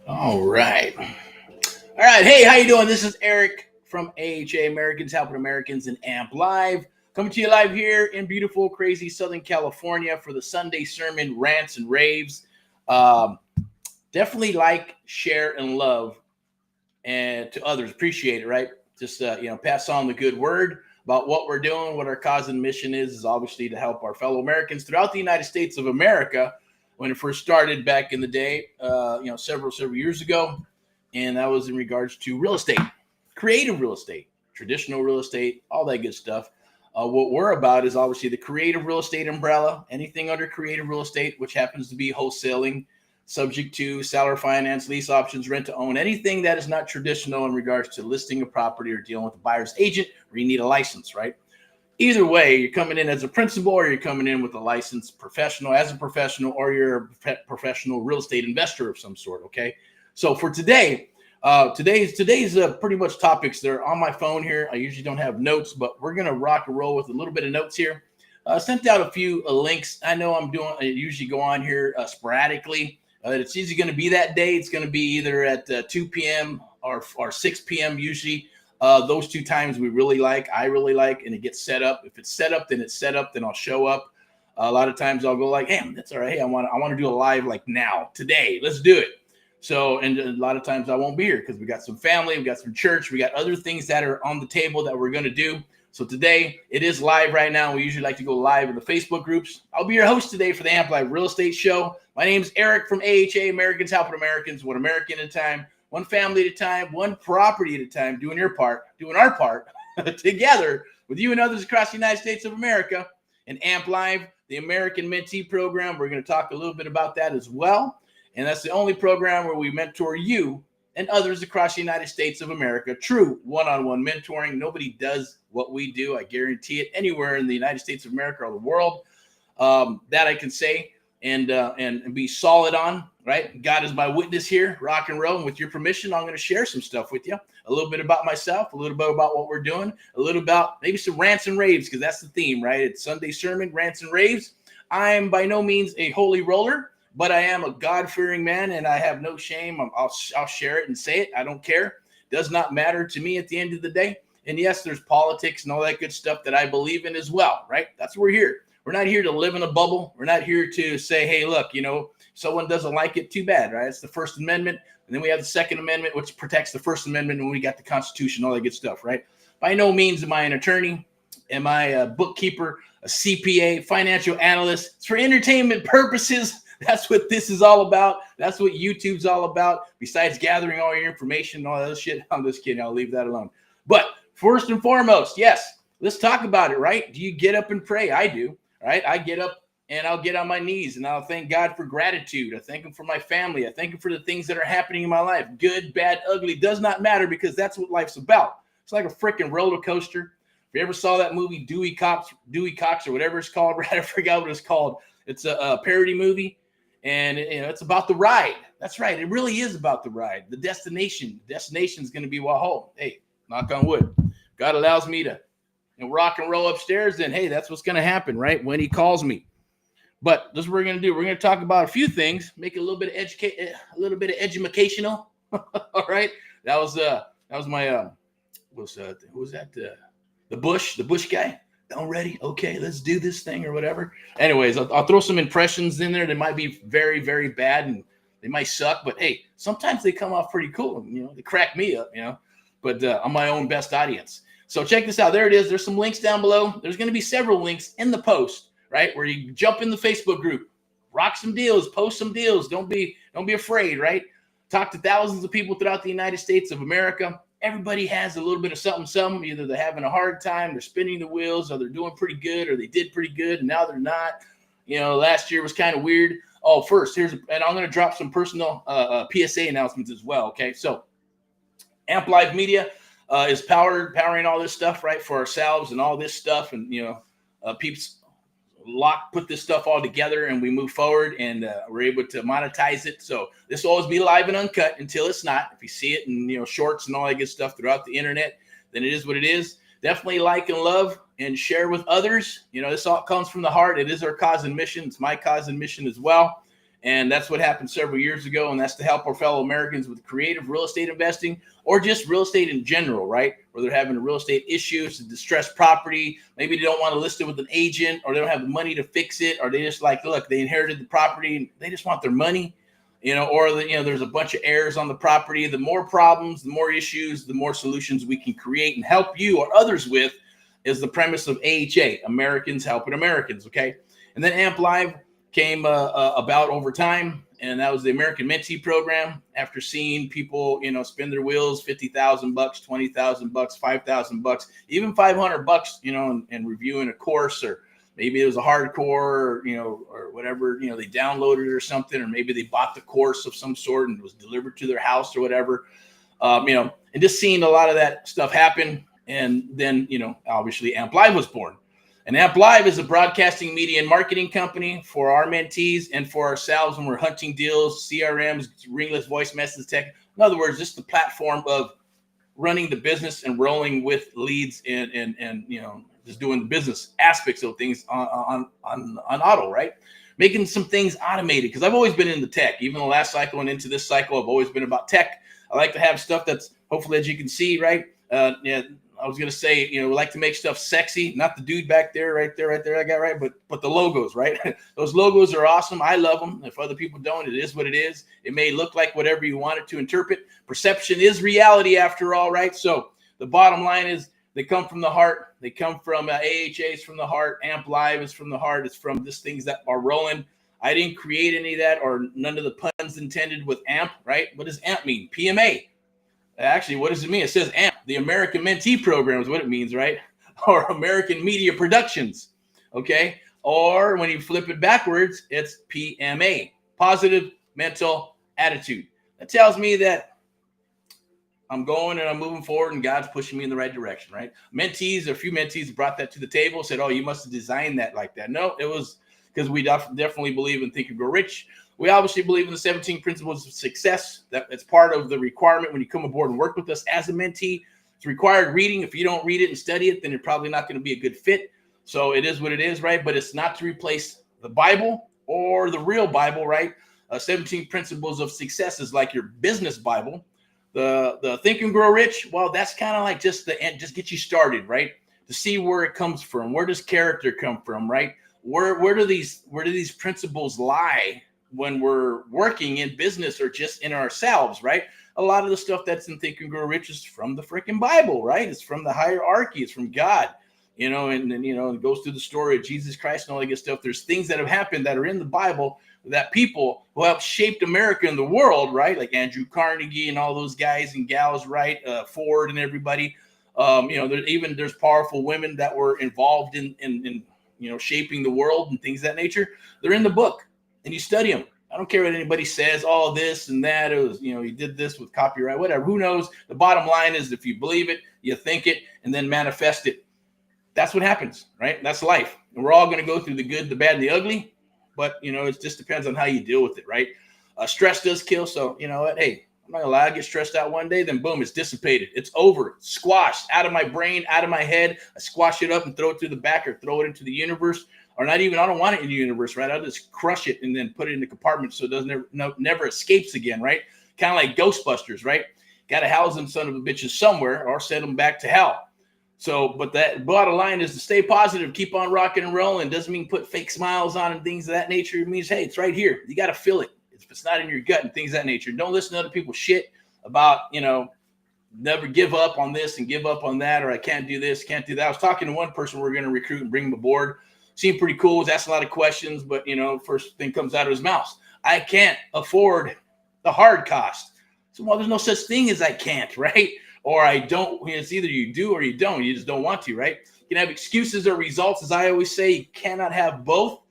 All right. All right. Hey, how you doing? This is Eric from AHA Americans Helping Americans and AMP Live. Coming to you live here in beautiful, crazy Southern California for the Sunday sermon, Rants and Raves. Um, Definitely like, share, and love, and to others. Appreciate it, right? Just pass on the good word about what we're doing, what our cause and mission is obviously to help our fellow Americans throughout the United States of America. When it first started back in the day, several years ago, and that was in regards to real estate, creative real estate, traditional real estate, all that good stuff. What we're about is obviously the creative real estate umbrella, anything under creative real estate, which happens to be wholesaling, subject to seller finance, lease options, rent to own, anything that is not traditional in regards to listing a property or dealing with a buyer's agent where you need a license, right? Either way, you're coming in as a principal or you're coming in with a licensed professional as a professional, or you're a professional real estate investor of some sort. Okay. So for today, today's pretty much topics. They're on my phone here. I usually don't have notes, but we're going to rock and roll with a little bit of notes here. Sent out a few links. I know I usually go on here sporadically. It's easy going to be that day. It's going to be either at 2 p.m. or 6 p.m. usually. Those two times I really like, and it gets set up. If it's set up, then it's set up, then I'll show up. A lot of times I'll go like, hey, that's all right. Hey, I want to do a live like now, today. Let's do it. So, and a lot of times I won't be here because we got some family, we got some church, we got other things that are on the table that we're going to do. So today it is live right now. We usually like to go live in the Facebook groups. I'll be your host today for the AMP Live Real Estate Show. My name is Eric from AHA Americans Helping Americans, one American at a time, one family at a time, one property at a time, doing our part together with you and others across the United States of America. And AMP Live, the American Mentee Program, we're going to talk a little bit about that as well. And that's the only program where we mentor you and others across the United States of America. True one-on-one mentoring. Nobody does what we do, I guarantee it, anywhere in the United States of America or the world. That I can say and be solid on, right? God is my witness here, rock and roll. And with your permission, I'm going to share some stuff with you. A little bit about myself, a little bit about what we're doing, a little about maybe some rants and raves, because that's the theme, right? It's Sunday sermon, rants and raves. I'm by no means a holy roller, but I am a God-fearing man, and I have no shame. I'll share it and say it. I don't care. Does not matter to me at the end of the day. And yes, there's politics and all that good stuff that I believe in as well, right? That's what we're here. We're not here to live in a bubble. We're not here to say, hey, look, someone doesn't like it, too bad, right? It's the First Amendment. And then we have the Second Amendment, which protects the First Amendment. And we got the Constitution, all that good stuff, right? By no means am I an attorney. Am I a bookkeeper, a CPA, financial analyst? It's for entertainment purposes. That's what this is all about. That's what YouTube's all about. Besides gathering all your information and all that shit, I'm just kidding. I'll leave that alone. But first and foremost, yes, let's talk about it, right? Do you get up and pray? I do, right? I get up and I'll get on my knees and I'll thank God for gratitude. I thank him for my family. I thank him for the things that are happening in my life. Good, bad, ugly, does not matter, because that's what life's about. It's like a freaking roller coaster. If you ever saw that movie, Dewey Cox, or whatever it's called, right? I forgot what it's called. It's a parody movie. And it's about the ride. That's right. It really is about the ride. The destination. The destination is going to be Wahoo. Hey, knock on wood. God allows me to rock and roll upstairs, then hey, that's what's going to happen, right? When he calls me. But this is what we're going to do. We're going to talk about a few things, make it a little bit of educational. All right. That was my who was that? The Bush guy. All ready? Okay, let's do this thing or whatever. Anyways, I'll throw some impressions in there. They might be very, very bad and they might suck, but hey, sometimes they come off pretty cool. They crack me up, but I'm my own best audience. So check this out. There it is. There's some links down below. There's going to be several links in the post, right? Where you jump in the Facebook group, rock some deals, post some deals. Don't be afraid, right? Talk to thousands of people throughout the United States of America. Everybody has a little bit of something. Either they're having a hard time, they're spinning the wheels, or they're doing pretty good, or they did pretty good, and now they're not. Last year was kind of weird. Oh, first, and I'm going to drop some personal PSA announcements as well, okay? So AMP Live Media is powering all this stuff, right, for ourselves and all this stuff, and, peeps put this stuff all together, and we move forward, and we're able to monetize it. So this will always be live and uncut until it's not. If you see it in shorts and all that good stuff throughout the internet, then it is what it is. Definitely like and love and share with others. This all comes from the heart. It is our cause and mission. It's my cause and mission as well. And that's what happened several years ago. And that's to help our fellow Americans with creative real estate investing or just real estate in general, right? Where they're having a real estate issues, distressed property. Maybe they don't want to list it with an agent, or they don't have the money to fix it, or they just like, look, they inherited the property and they just want their money, or there's a bunch of heirs on the property. The more problems, the more issues, the more solutions we can create and help you or others with is the premise of AHA, Americans Helping Americans, okay? And then AMP Live came about over time, and that was the American Mentee program. After seeing people, spin their wheels, $50,000, $20,000, $5,000, even $500, and reviewing a course, or maybe it was a hardcore, or whatever, they downloaded it or something, or maybe they bought the course of some sort and it was delivered to their house or whatever, and just seeing a lot of that stuff happen. And then, obviously AMP Live was born. And AMP Live is a broadcasting, media, and marketing company for our mentees and for ourselves when we're hunting deals, CRMs, ringless voice message tech. In other words, just the platform of running the business and rolling with leads and just doing the business aspects of things on auto, right? Making some things automated, because I've always been into tech. Even the last cycle and into this cycle, I've always been about tech. I like to have stuff that's hopefully, as you can see, right? I was going to say, we like to make stuff sexy, not the dude back there, right there, I got right, but the logos, right? Those logos are awesome. I love them. If other people don't, it is what it is. It may look like whatever you want it to interpret. Perception is reality after all, right? So the bottom line is they come from the heart. They come from AHA's from the heart. AMP Live is from the heart. It's from just things that are rolling. I didn't create any of that, or none of the puns intended with AMP, right? What does AMP mean? PMA. Actually, what does it mean? It says AMP, the American Mentee Program is what it means, right? Or American Media Productions, okay? Or when you flip it backwards, it's PMA, Positive Mental Attitude. That tells me that I'm going and I'm moving forward and God's pushing me in the right direction, right? Mentees, a few mentees brought that to the table, said, oh, you must have designed that like that. No, it was because we definitely believe in Think and Grow Rich. We obviously believe in the 17 principles of success. That's part of the requirement when you come aboard and work with us as a mentee. It's required reading. If you don't read it and study it, then you're probably not going to be a good fit. So it is what it is, right? But it's not to replace the Bible or the real Bible, right? 17 principles of success is like your business Bible. The Think and Grow Rich, well, that's kind of like just get you started, right? To see where it comes from. Where does character come from, right? Where do these principles lie when we're working in business or just in ourselves, right? A lot of the stuff that's in Think and Grow Rich is from the freaking Bible, right? It's from the hierarchy. It's from God, and it goes through the story of Jesus Christ and all that good stuff. There's things that have happened that are in the Bible that people who have shaped America and the world, right? Like Andrew Carnegie and all those guys and gals, right? Ford and everybody. There's powerful women that were involved in shaping the world and things of that nature. They're in the book. And you study them. I don't care what anybody says, all this and that. It was, he did this with copyright, whatever. Who knows? The bottom line is if you believe it, you think it, and then manifest it. That's what happens, right? That's life. And we're all going to go through the good, the bad, and the ugly. But, it just depends on how you deal with it, right? Stress does kill. So, you know what? Hey, I'm not going to lie. I get stressed out one day, then boom, it's dissipated. It's over. Squashed out of my brain, out of my head. I squash it up and throw it through the back or throw it into the universe. Or not even, I don't want it in the universe, right? I'll just crush it and then put it in the compartment so it doesn't never escapes again, right? Kind of like Ghostbusters, right? Got to house them son of a bitches somewhere or send them back to hell. So, but that bottom line is to stay positive, keep on rocking and rolling. Doesn't mean put fake smiles on and things of that nature. It means, hey, it's right here. You got to feel it. If it's not in your gut and things of that nature. Don't listen to other people's shit about, never give up on this and give up on that, or I can't do this, can't do that. I was talking to one person we're going to recruit and bring him aboard. Seemed pretty cool. Was asking a lot of questions, but first thing comes out of his mouth. I can't afford the hard cost. So, well, there's no such thing as I can't, right? Or I don't. It's either you do or you don't. You just don't want to, right? You can have excuses or results. As I always say, you cannot have both.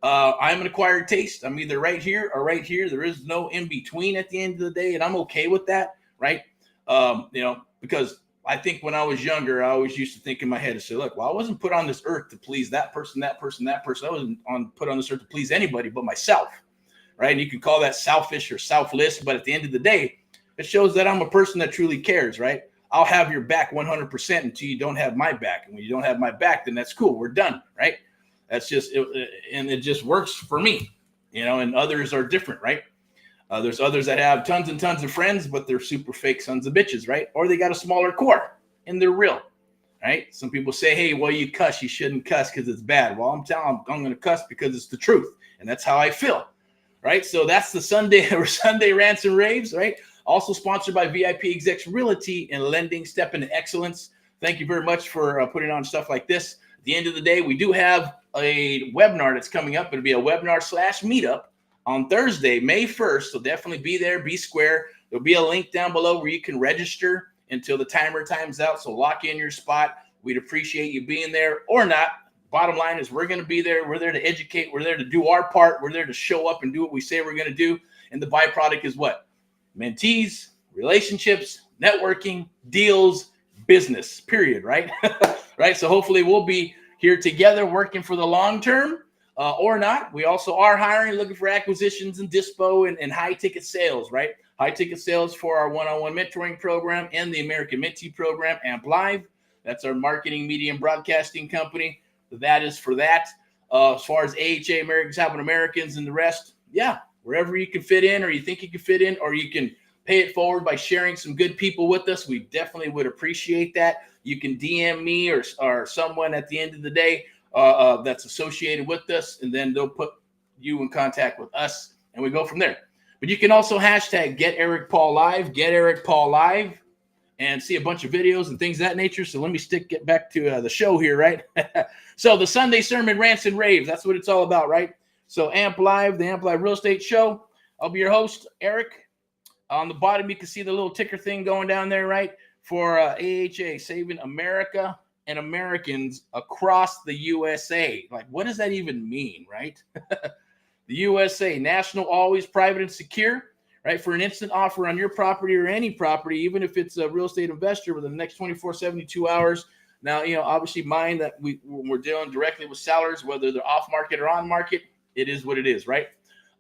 I'm an acquired taste. I'm either right here or right here. There is no in between at the end of the day, and I'm okay with that, right? Because I think when I was younger, I always used to think in my head and say, look, well, I wasn't put on this earth to please that person, that person, that person. I wasn't put on this earth to please anybody but myself, right? And you can call that selfish or selfless, but at the end of the day, it shows that I'm a person that truly cares, right? I'll have your back 100% until you don't have my back. And when you don't have my back, then that's cool. We're done, right? That's just it, and it just works for me. and others are different, right? There's others that have tons and tons of friends, but they're super fake sons of bitches, right? Or they got a smaller core and they're real, right? Some people say, hey, well, you cuss, you shouldn't cuss because it's bad. Well, I'm telling them I'm going to cuss because it's the truth. And that's how I feel, right? So that's the Sunday Rants and Raves, right? Also sponsored by VIP Execs Realty and Lending, Step into Excellence. Thank you very much for putting on stuff like this. At the end of the day, we do have a webinar that's coming up. It'll be a webinar / meetup on Thursday, May 1st. So definitely be there, be square. There'll be a link down below where you can register until the timer times out. So lock in your spot. We'd appreciate you being there or not. Bottom line is we're going to be there. We're there to educate. We're there to do our part. We're there to show up and do what we say we're going to do. And the byproduct is what? Mentees, relationships, networking, deals, business, period, right? Right. So hopefully we'll be here together working for the long term or not. We also are hiring, looking for acquisitions and dispo and high ticket sales, right? High ticket sales for our one-on-one mentoring program and the American Mentee program, Amp Live. That's our marketing, media, and broadcasting company. That is for that. As far as AHA, Americans Helping Americans, and the rest, yeah, wherever you can fit in or you think you can fit in, or you can pay it forward by sharing some good people with us. We definitely would appreciate that. You can DM me or someone at the end of the day that's associated with us, and then they'll put you in contact with us, and we go from there. But you can also hashtag Get Erick Paul Live, Get Erick Paul Live, and see a bunch of videos and things of that nature. So let me get back to the show here, right? So the Sunday Sermon Rants and Raves, that's what it's all about, right? So Amp Live, the Amp Live Real Estate Show. I'll be your host, Erick. On the bottom, you can see the little ticker thing going down there, right? For AHA, Saving America and Americans Across the USA. Like, what does that even mean, right? The USA, national, always private and secure, right? For an instant offer on your property or any property, even if it's a real estate investor within the next 24, 72 hours. Now, obviously mind that we're dealing directly with sellers, whether they're off market or on market, it is what it is, right?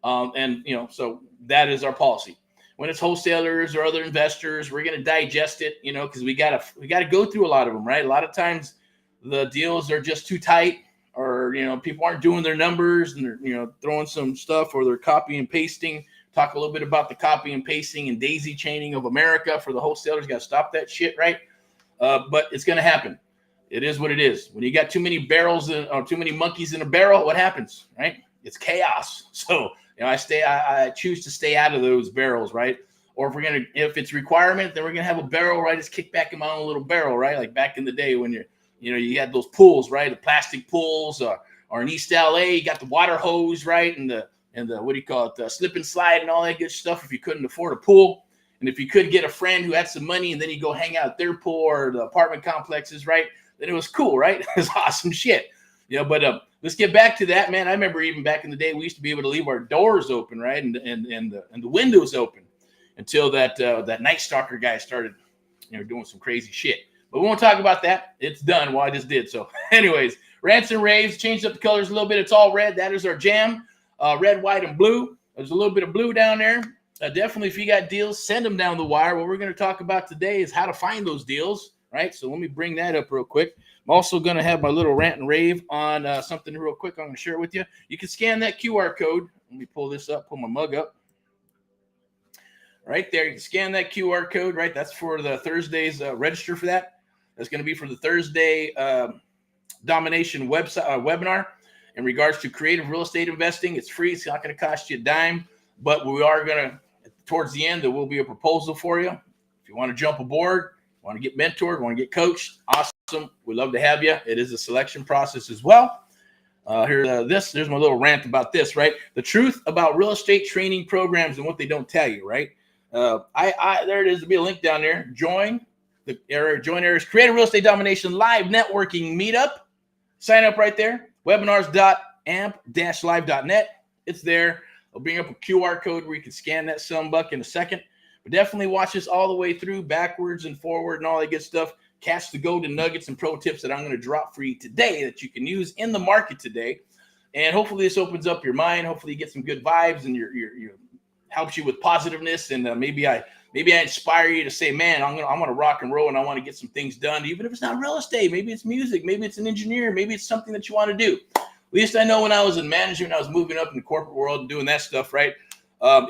So that is our policy. When it's wholesalers or other investors, we're going to digest it, because we got to go through a lot of them, right? A lot of times the deals are just too tight, or, people aren't doing their numbers and they're, throwing some stuff, or they're copy and pasting. Talk a little bit about the copy and pasting and daisy chaining of America for the wholesalers. Got to stop that shit, right? But it's going to happen. It is what it is. When you got too many barrels or too many monkeys in a barrel, what happens, right? It's chaos. So, I choose to stay out of those barrels, right? Or if it's requirement, then we're gonna have a barrel, right? It's kick back in my own little barrel, right? Like back in the day when you had those pools, right? The plastic pools, or in East LA, you got the water hose, right? And the what do you call it? The slip and slide and all that good stuff. If you couldn't afford a pool, and if you could get a friend who had some money, and then you go hang out at their pool or the apartment complexes, right? Then it was cool, right? It was awesome shit. But let's get back to that, man. I remember even back in the day, we used to be able to leave our doors open, right, and the windows open until that Night Stalker guy started, doing some crazy shit. But we won't talk about that. It's done. Well, I just did. So, anyways, Rants and Raves, changed up the colors a little bit. It's all red. That is our jam. Red, white, and blue. There's a little bit of blue down there. Definitely, if you got deals, send them down the wire. What we're going to talk about today is how to find those deals, right? So let me bring that up real quick. I'm also going to have my little rant and rave on something real quick I'm going to share with you. You can scan that QR code. Let me pull this up, pull my mug up. Right there, you can scan that QR code, right? That's for the Thursday's register for that. That's going to be for the Thursday domination webinar in regards to creative real estate investing. It's free. It's not going to cost you a dime, but we are going to, towards the end, there will be a proposal for you. If you want to jump aboard, want to get mentored, want to get coached, awesome. We'd love to have you. It is a selection process as well. There's my little rant about this, right? The truth about real estate training programs and what they don't tell you, right? There it is. There'll be a link down there. Join Eric's Creative Real Estate Domination Live Networking Meetup. Sign up right there. Webinars.amp-live.net. It's there. I'll bring up a QR code where you can scan that sumbug in a second. But definitely watch this all the way through, backwards and forward and all that good stuff. Catch the golden nuggets and pro tips that I'm going to drop for you today that you can use in the market today. And hopefully this opens up your mind. Hopefully you get some good vibes and your helps you with positiveness. And maybe I inspire you to say, man, I'm gonna rock and roll and I want to get some things done, even if it's not real estate. Maybe it's music. Maybe it's an engineer. Maybe it's something that you want to do. At least I know when I was in management, I was moving up in the corporate world and doing that stuff, right?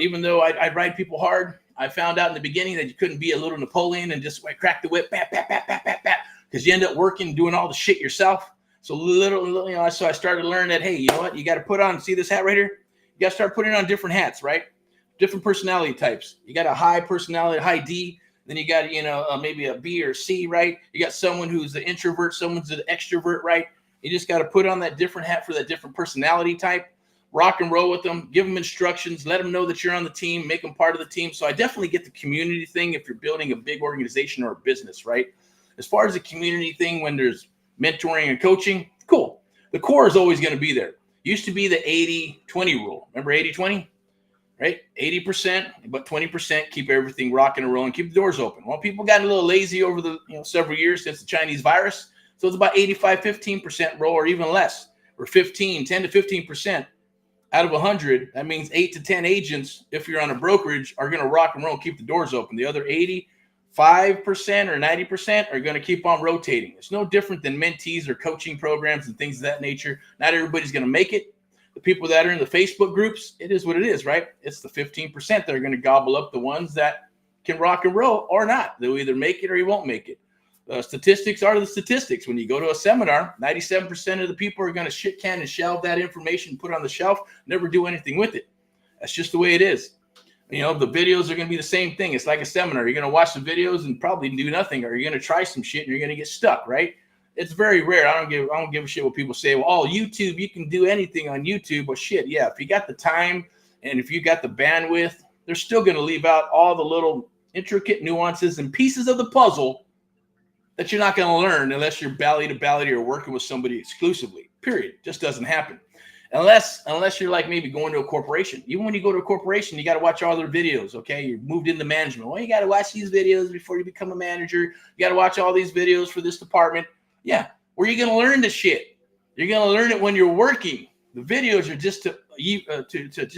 Even though I'd ride people hard, I found out in the beginning that you couldn't be a little Napoleon and just crack the whip, bat, bat, bat, bat, bat, bat, because you end up working, doing all the shit yourself. So so I started to learn that, hey, you know what? You got to put on, see this hat right here? You got to start putting on different hats, right? Different personality types. You got a high personality, high D. Then you got, maybe a B or C, right? You got someone who's the introvert, someone's an extrovert, right? You just got to put on that different hat for that different personality type. Rock and roll with them, give them instructions, let them know that you're on the team, make them part of the team. So I definitely get the community thing if you're building a big organization or a business, right? As far as the community thing, when there's mentoring and coaching, cool. The core is always going to be there. Used to be the 80-20 rule. Remember 80-20? Right? 80%, but 20% keep everything rocking and rolling, keep the doors open. Well, people got a little lazy over the several years since the Chinese virus. So it's about 85-15% roll or even less. Or 10 to 15%. Out of 100, that means 8 to 10 agents, if you're on a brokerage, are going to rock and roll and keep the doors open. The other 85% or 90% are going to keep on rotating. It's no different than mentees or coaching programs and things of that nature. Not everybody's going to make it. The people that are in the Facebook groups, it is what it is, right? It's the 15% that are going to gobble up the ones that can rock and roll or not. They'll either make it or you won't make it. Statistics are the statistics. When you go to a seminar, 97% of the people are going to shit can and shelve that information, put it on the shelf, never do anything with it. That's just the way it is. The videos are going to be the same thing. It's like a seminar. You're going to watch the videos and probably do nothing, or you're going to try some shit and you're going to get stuck, right? It's very rare. I don't give a shit what people say. Well, YouTube, you can do anything on YouTube. Well, shit, yeah. If you got the time and if you got the bandwidth, they're still going to leave out all the little intricate nuances and pieces of the puzzle that you're not going to learn unless you're belly to belly or working with somebody exclusively. Period. Just doesn't happen. Unless you're like maybe going to a corporation. Even when you go to a corporation, you got to watch all their videos, okay? You're moved into management. Well, you got to watch these videos before you become a manager. You got to watch all these videos for this department. Yeah. Where are you going to learn the shit? You're going to learn it when you're working. The videos are just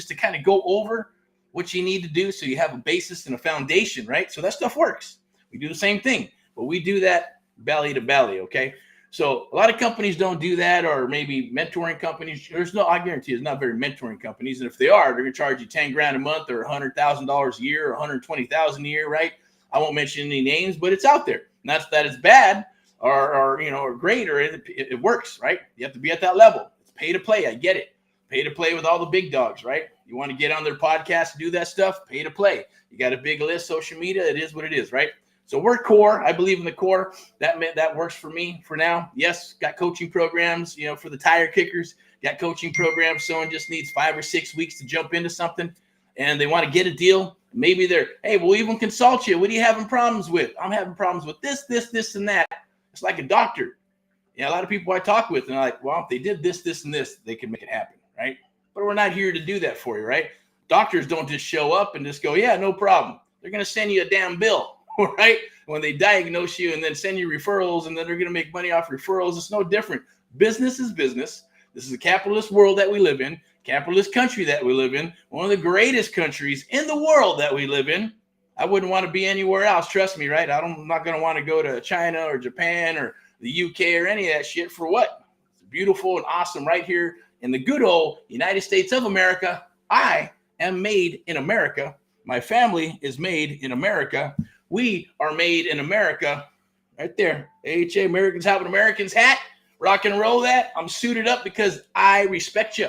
to kind of go over what you need to do so you have a basis and a foundation, right? So that stuff works. We do the same thing. But we do that belly to belly, okay? So a lot of companies don't do that, or maybe mentoring companies. I guarantee there's not very mentoring companies. And if they are, they're going to charge you $10,000 a month or $100,000 a year or $120,000 a year, right? I won't mention any names, but it's out there. Not that it's bad or great, or it works, right? You have to be at that level. It's pay to play. I get it. Pay to play with all the big dogs, right? You want to get on their podcast and do that stuff, pay to play. You got a big list, social media. It is what it is, right? So we're core. I believe in the core. That works for me for now. Yes, got coaching programs, for the tire kickers. Got coaching programs. Someone just needs 5 or 6 weeks to jump into something, and they want to get a deal. Maybe hey, we'll even consult you. What are you having problems with? I'm having problems with this, and that. It's like a doctor. A lot of people I talk with, and they're like, well, if they did this, and this, they can make it happen, right? But we're not here to do that for you, right? Doctors don't just show up and just go, yeah, no problem. They're going to send you a damn bill. Right? When they diagnose you and then send you referrals, and then they're going to make money off referrals. It's no different. Business is business. This is a capitalist world that we live in, capitalist country that we live in, one of the greatest countries in the world that we live in. I wouldn't want to be anywhere else. Trust me, right? I'm not going to want to go to China or Japan or the UK or any of that shit. For what? It's beautiful and awesome right here in the good old United States of America. I am made in America. My family is made in America. We are made in America. Right there. AHA, Americans Helping Americans hat. Rock and roll that. I'm suited up because I respect you.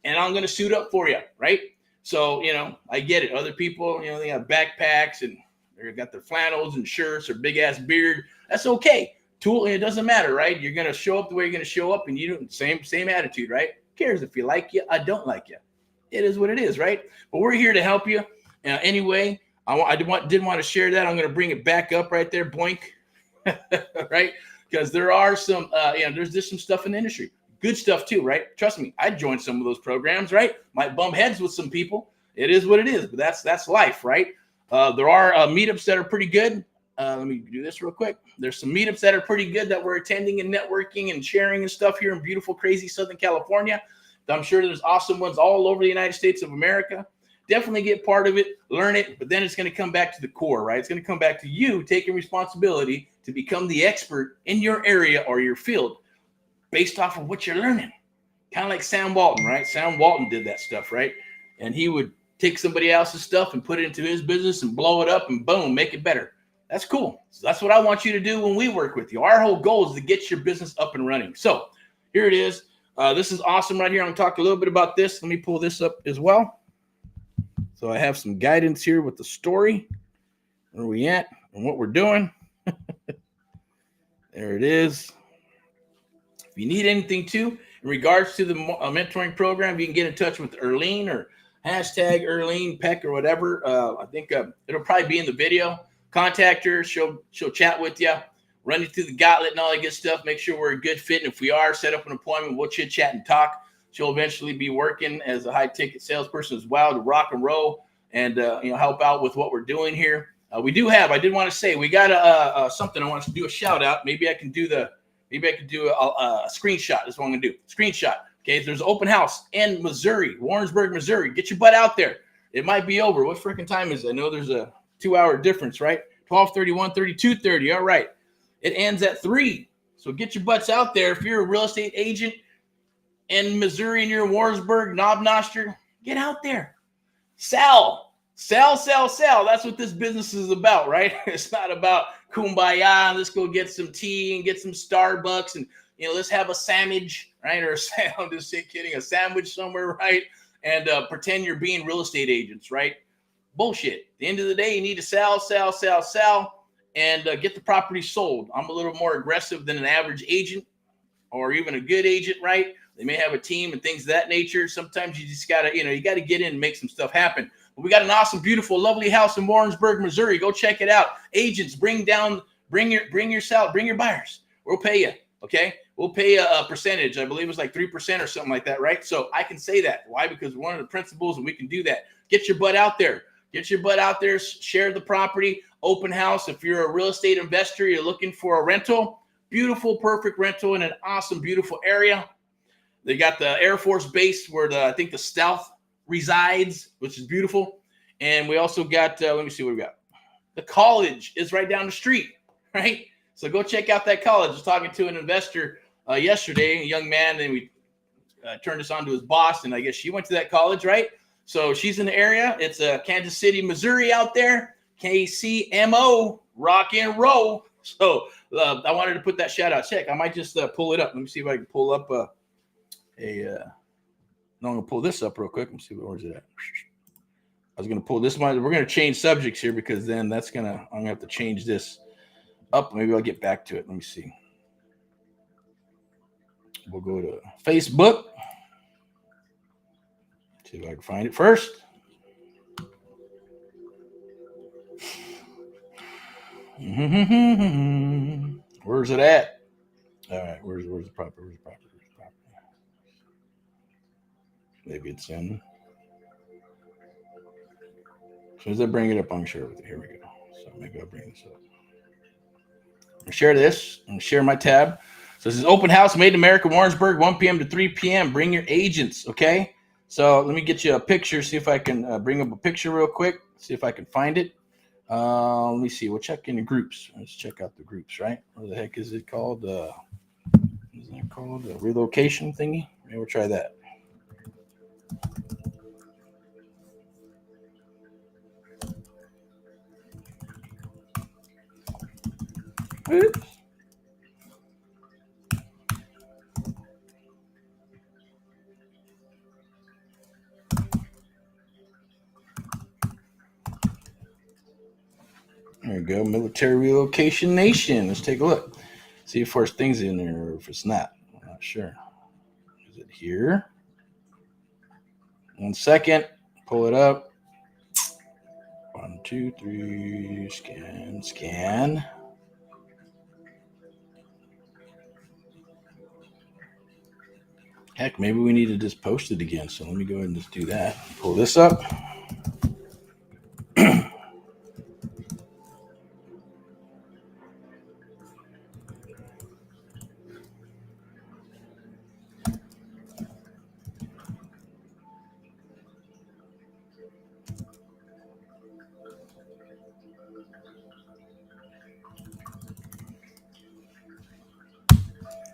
And I'm going to suit up for you. Right? So, I get it. Other people, they have backpacks and they've got their flannels and shirts or big ass beard. That's okay. It doesn't matter, right? You're going to show up the way you're going to show up, and you do same attitude, right? Who cares if you like you? I don't like you. It is what it is, right? But we're here to help you. Anyway, I didn't want to share that. I'm going to bring it back up right there, boink, right? Because there are some, there's just some stuff in the industry. Good stuff too, right? Trust me, I joined some of those programs, right? Might bump heads with some people. It is what it is, but that's life, right? There are meetups that are pretty good. Let me do this real quick. There's some meetups that are pretty good that we're attending and networking and sharing and stuff here in beautiful, crazy Southern California. I'm sure there's awesome ones all over the United States of America. Definitely get part of it, learn it, but then it's going to come back to the core, right? It's going to come back to you taking responsibility to become the expert in your area or your field based off of what you're learning. Kind of like Sam Walton, right? Sam Walton did that stuff, right? And he would take somebody else's stuff and put it into his business and blow it up and boom, make it better. That's cool. So that's what I want you to do when we work with you. Our whole goal is to get your business up and running. So here it is. This is awesome right here. I'm going to talk a little bit about this. Let me pull this up as well. So I have some guidance here with the story. Where are we at and what we're doing. There it is. If you need anything too, in regards to the mentoring program, you can get in touch with Erlene or hashtag Erlene Peck or whatever. I think it'll probably be in the video. Contact her. She'll chat with you, run you through the gauntlet and all that good stuff. Make sure we're a good fit. And if we are, set up an appointment. We'll chit chat and talk. She'll eventually be working as a high ticket salesperson as well to rock and roll and help out with what we're doing here. I did want to say, we got something I want to do a shout out. Maybe I can do a screenshot. That's what I'm going to do. Screenshot. Okay. There's an open house in Missouri, Warrensburg, Missouri. Get your butt out there. It might be over. What freaking time is it? I know there's a 2-hour difference, right? 12:30, 1:30, 2:30. All right. It ends at 3. So get your butts out there. If you're a real estate agent in Missouri and you're in Warrensburg, Knob Noster, get out there. Sell. That's what this business is about, right? It's not about kumbaya. Let's go get some tea and get some Starbucks and, let's have a sandwich, right? Or I'm just kidding, a sandwich somewhere, right? And pretend you're being real estate agents, right? Bullshit. At the end of the day, you need to sell, and get the property sold. I'm a little more aggressive than an average agent or even a good agent, right? They may have a team and things of that nature. Sometimes you just gotta, you gotta get in and make some stuff happen. But we got an awesome, beautiful, lovely house in Warrensburg, Missouri. Go check it out. Agents, bring your buyers. We'll pay you. Okay. We'll pay a percentage. I believe it's like 3% or something like that, right? So I can say that. Why? Because one of the principles, and we can do that. Get your butt out there. Share the property. Open house. If you're a real estate investor, you're looking for a rental. Beautiful, perfect rental in an awesome, beautiful area. They got the Air Force Base where I think the Stealth resides, which is beautiful. And we also got, let me see what we got. The college is right down the street, right? So go check out that college. I was talking to an investor yesterday, a young man, and we turned this on to his boss, and I guess she went to that college, right? So she's in the area. It's Kansas City, Missouri out there. KCMO, rock and roll. So I wanted to put that shout out. Check. I might just pull it up. Let me see if I can pull up no, I'm going to pull this up real quick. Let me see, where's it at? I was going to pull this one. We're going to change subjects here because then I'm going to have to change this up. Maybe I'll get back to it. Let me see. We'll go to Facebook. See if I can find it first. Where's it at? All right, where's the property? Maybe it's in. As soon as I bring it up, I'm sure with it. Here we go. So maybe I'll bring this up. I'm share this and share my tab. So this is open house, Made in America, Warrensburg, 1 p.m. to 3 p.m. Bring your agents, okay? So let me get you a picture. See if I can bring up a picture real quick. See if I can find it. Let me see. We'll check in the groups. Let's check out the groups, right? What the heck is it called? Isn't it called a relocation thingy? Maybe we'll try that. Oops. There we go. Military Relocation Nation. Let's take a look. See if there's things in there or if it's not. I'm not sure. Is it here? 1 second. Pull it up. 1, 2, 3. Scan. Heck, maybe we need to just post it again. So let me go ahead and just do that. Pull this up.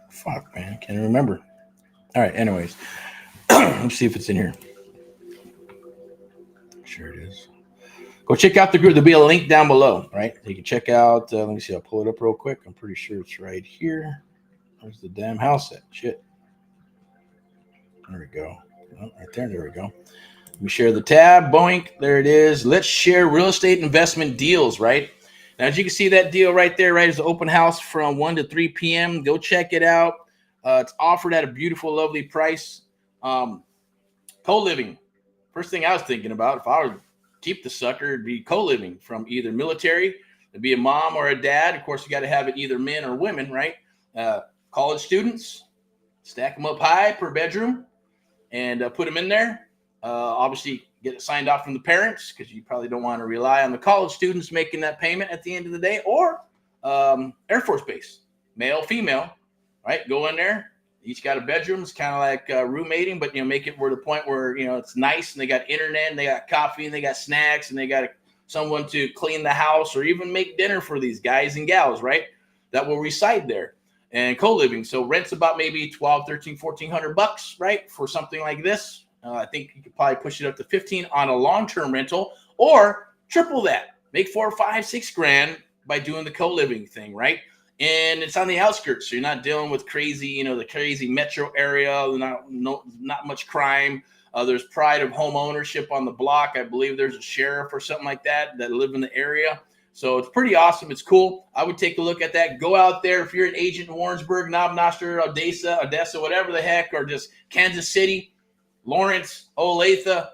Fuck, man. Can't remember. All right. Anyways, let's see if it's in here. Sure it is. Go check out the group. There'll be a link down below, right? You can check out. Let me see. I'll pull it up real quick. I'm pretty sure it's right here. Where's the damn house at? Shit. There we go. Oh, right there. There we go. Let me share the tab. Boink. There it is. Let's share real estate investment deals, right? Now, as you can see, that deal right there, right, is the open house from 1 to 3 p.m. Go check it out. It's offered at a beautiful, lovely price. Co-living. First thing I was thinking about, if I would keep the sucker, it'd be co-living from either military, it'd be a mom or a dad. Of course, you got to have it either men or women, right? College students, stack them up high per bedroom and put them in there. Obviously, get it signed off from the parents because you probably don't want to rely on the college students making that payment at the end of the day, or Air Force Base, male, female, right? Go in there. Each got a bedroom. It's kind of like roommating, but, make it where the point where, it's nice and they got internet and they got coffee and they got snacks and they got someone to clean the house or even make dinner for these guys and gals, right? That will reside there and co-living. So rent's about maybe 12, 13, 1400 bucks, right? For something like this. I think you could probably push it up to 15 on a long-term rental or triple that. Make 4, 5, 6 grand by doing the co-living thing, right? And it's on the outskirts, so you're not dealing with crazy, the crazy metro area, not much crime. There's pride of home ownership on the block. I believe there's a sheriff or something like that live in the area. So it's pretty awesome. It's cool. I would take a look at that. Go out there if you're an agent in Warrensburg, Knob Noster, Odessa, whatever the heck, or just Kansas City, Lawrence, Olathe,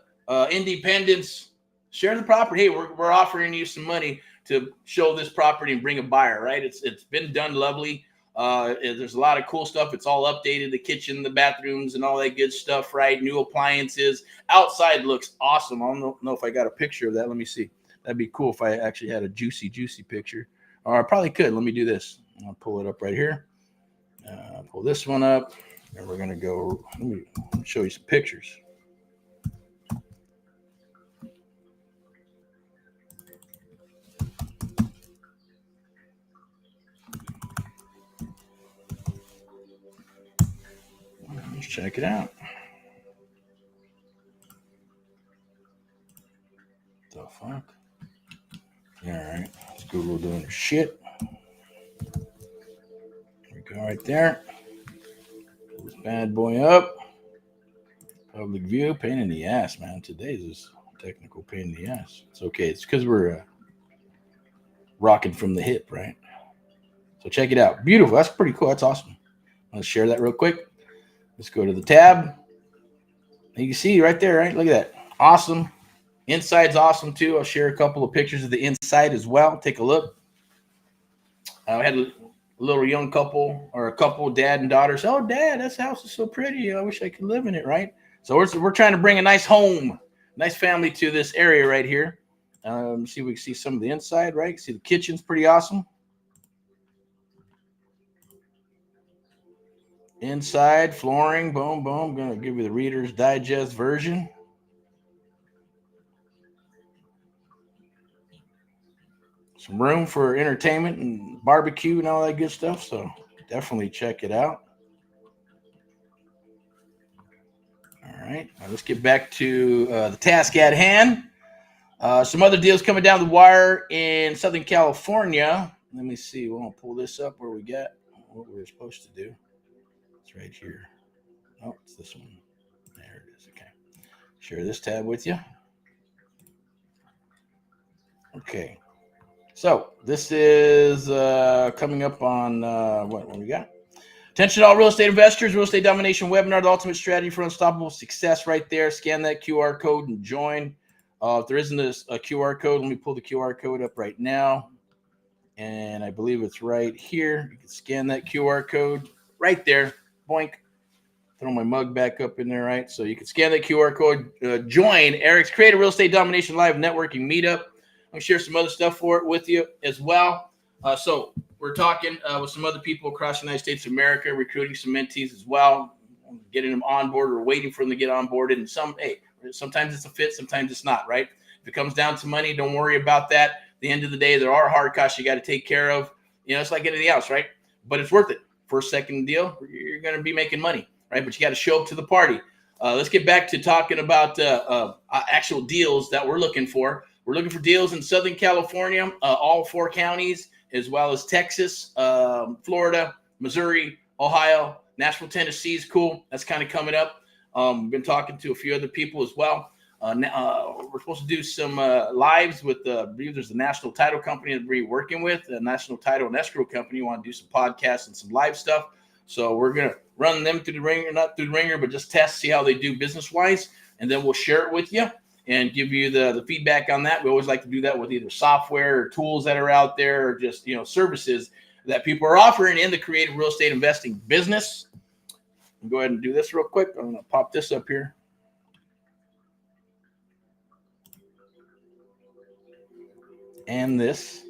Independence. Share the property. Hey, we're offering you some money to show this property and bring a buyer, right? It's been done lovely. There's a lot of cool stuff. It's all updated, the kitchen, the bathrooms, and all that good stuff, right? New appliances. Outside looks awesome. I don't know if I got a picture of that. Let me see. That'd be cool if I actually had a juicy picture. Or I probably could. Let me do this. I'll pull it up right here. Pull this one up. And we're going to go. Let me show you some pictures. Let's check it out. The fuck? All right. It's Google doing their shit. There we go right there. Pull this bad boy up. Public view. Pain in the ass, man. Today's is technical pain in the ass. It's okay. It's because we're rocking from the hip, right? So check it out. Beautiful. That's pretty cool. That's awesome. Let's share that real quick. Let's go to the tab. You can see right there, right? Look at that. Awesome. Inside's awesome too. I'll share a couple of pictures of the inside as well. Take a look. I had a little young couple or a couple, dad and daughter. Say, "Oh, Dad, this house is so pretty. I wish I could live in it," right? So we're trying to bring a nice home, nice family to this area right here. See, we can see some of the inside, right? See the kitchen's pretty awesome. Inside flooring, boom, boom. I'm gonna give you the Reader's Digest version. Some room for entertainment and barbecue and all that good stuff. So definitely check it out. All right, now let's get back to the task at hand. Some other deals coming down the wire in Southern California. Let me see. We'll pull this up where we got what we were supposed to do. It's right here. Oh, it's this one. There it is. Okay. Share this tab with you. Okay. So this is coming up on what we got? Attention all real estate investors, real estate domination webinar, the ultimate strategy for unstoppable success right there. Scan that QR code and join. If there isn't a QR code, let me pull the QR code up right now. And I believe it's right here. You can scan that QR code right there. Boink. Throw my mug back up in there, right? So you can scan that QR code. Join Erick's Creative Real Estate Domination Live Networking Meetup. I'm going to share some other stuff for it with you as well. So we're talking with some other people across the United States of America, recruiting some mentees as well, getting them on board or waiting for them to get on board. And sometimes it's a fit, sometimes it's not, right? If it comes down to money, don't worry about that. At the end of the day, there are hard costs you got to take care of. It's like anything else, right? But it's worth it. First, second deal, you're going to be making money. right? But you got to show up to the party. Let's get back to talking about actual deals that we're looking for. We're looking for deals in Southern California, all 4 counties, as well as Texas, Florida, Missouri, Ohio, Nashville, Tennessee is cool. That's kind of coming up. We've been talking to a few other people as well. We're supposed to do some lives with, I believe there's a national title company that we're working with, a national title and escrow company. We want to do some podcasts and some live stuff. So we're going to run them through the ringer, not through the ringer, but just test, see how they do business-wise, and then we'll share it with you and give you the feedback on that. We always like to do that with either software or tools that are out there, or just, services that people are offering in the creative real estate investing business. I'll go ahead and do this real quick. I'm going to pop this up here. And this.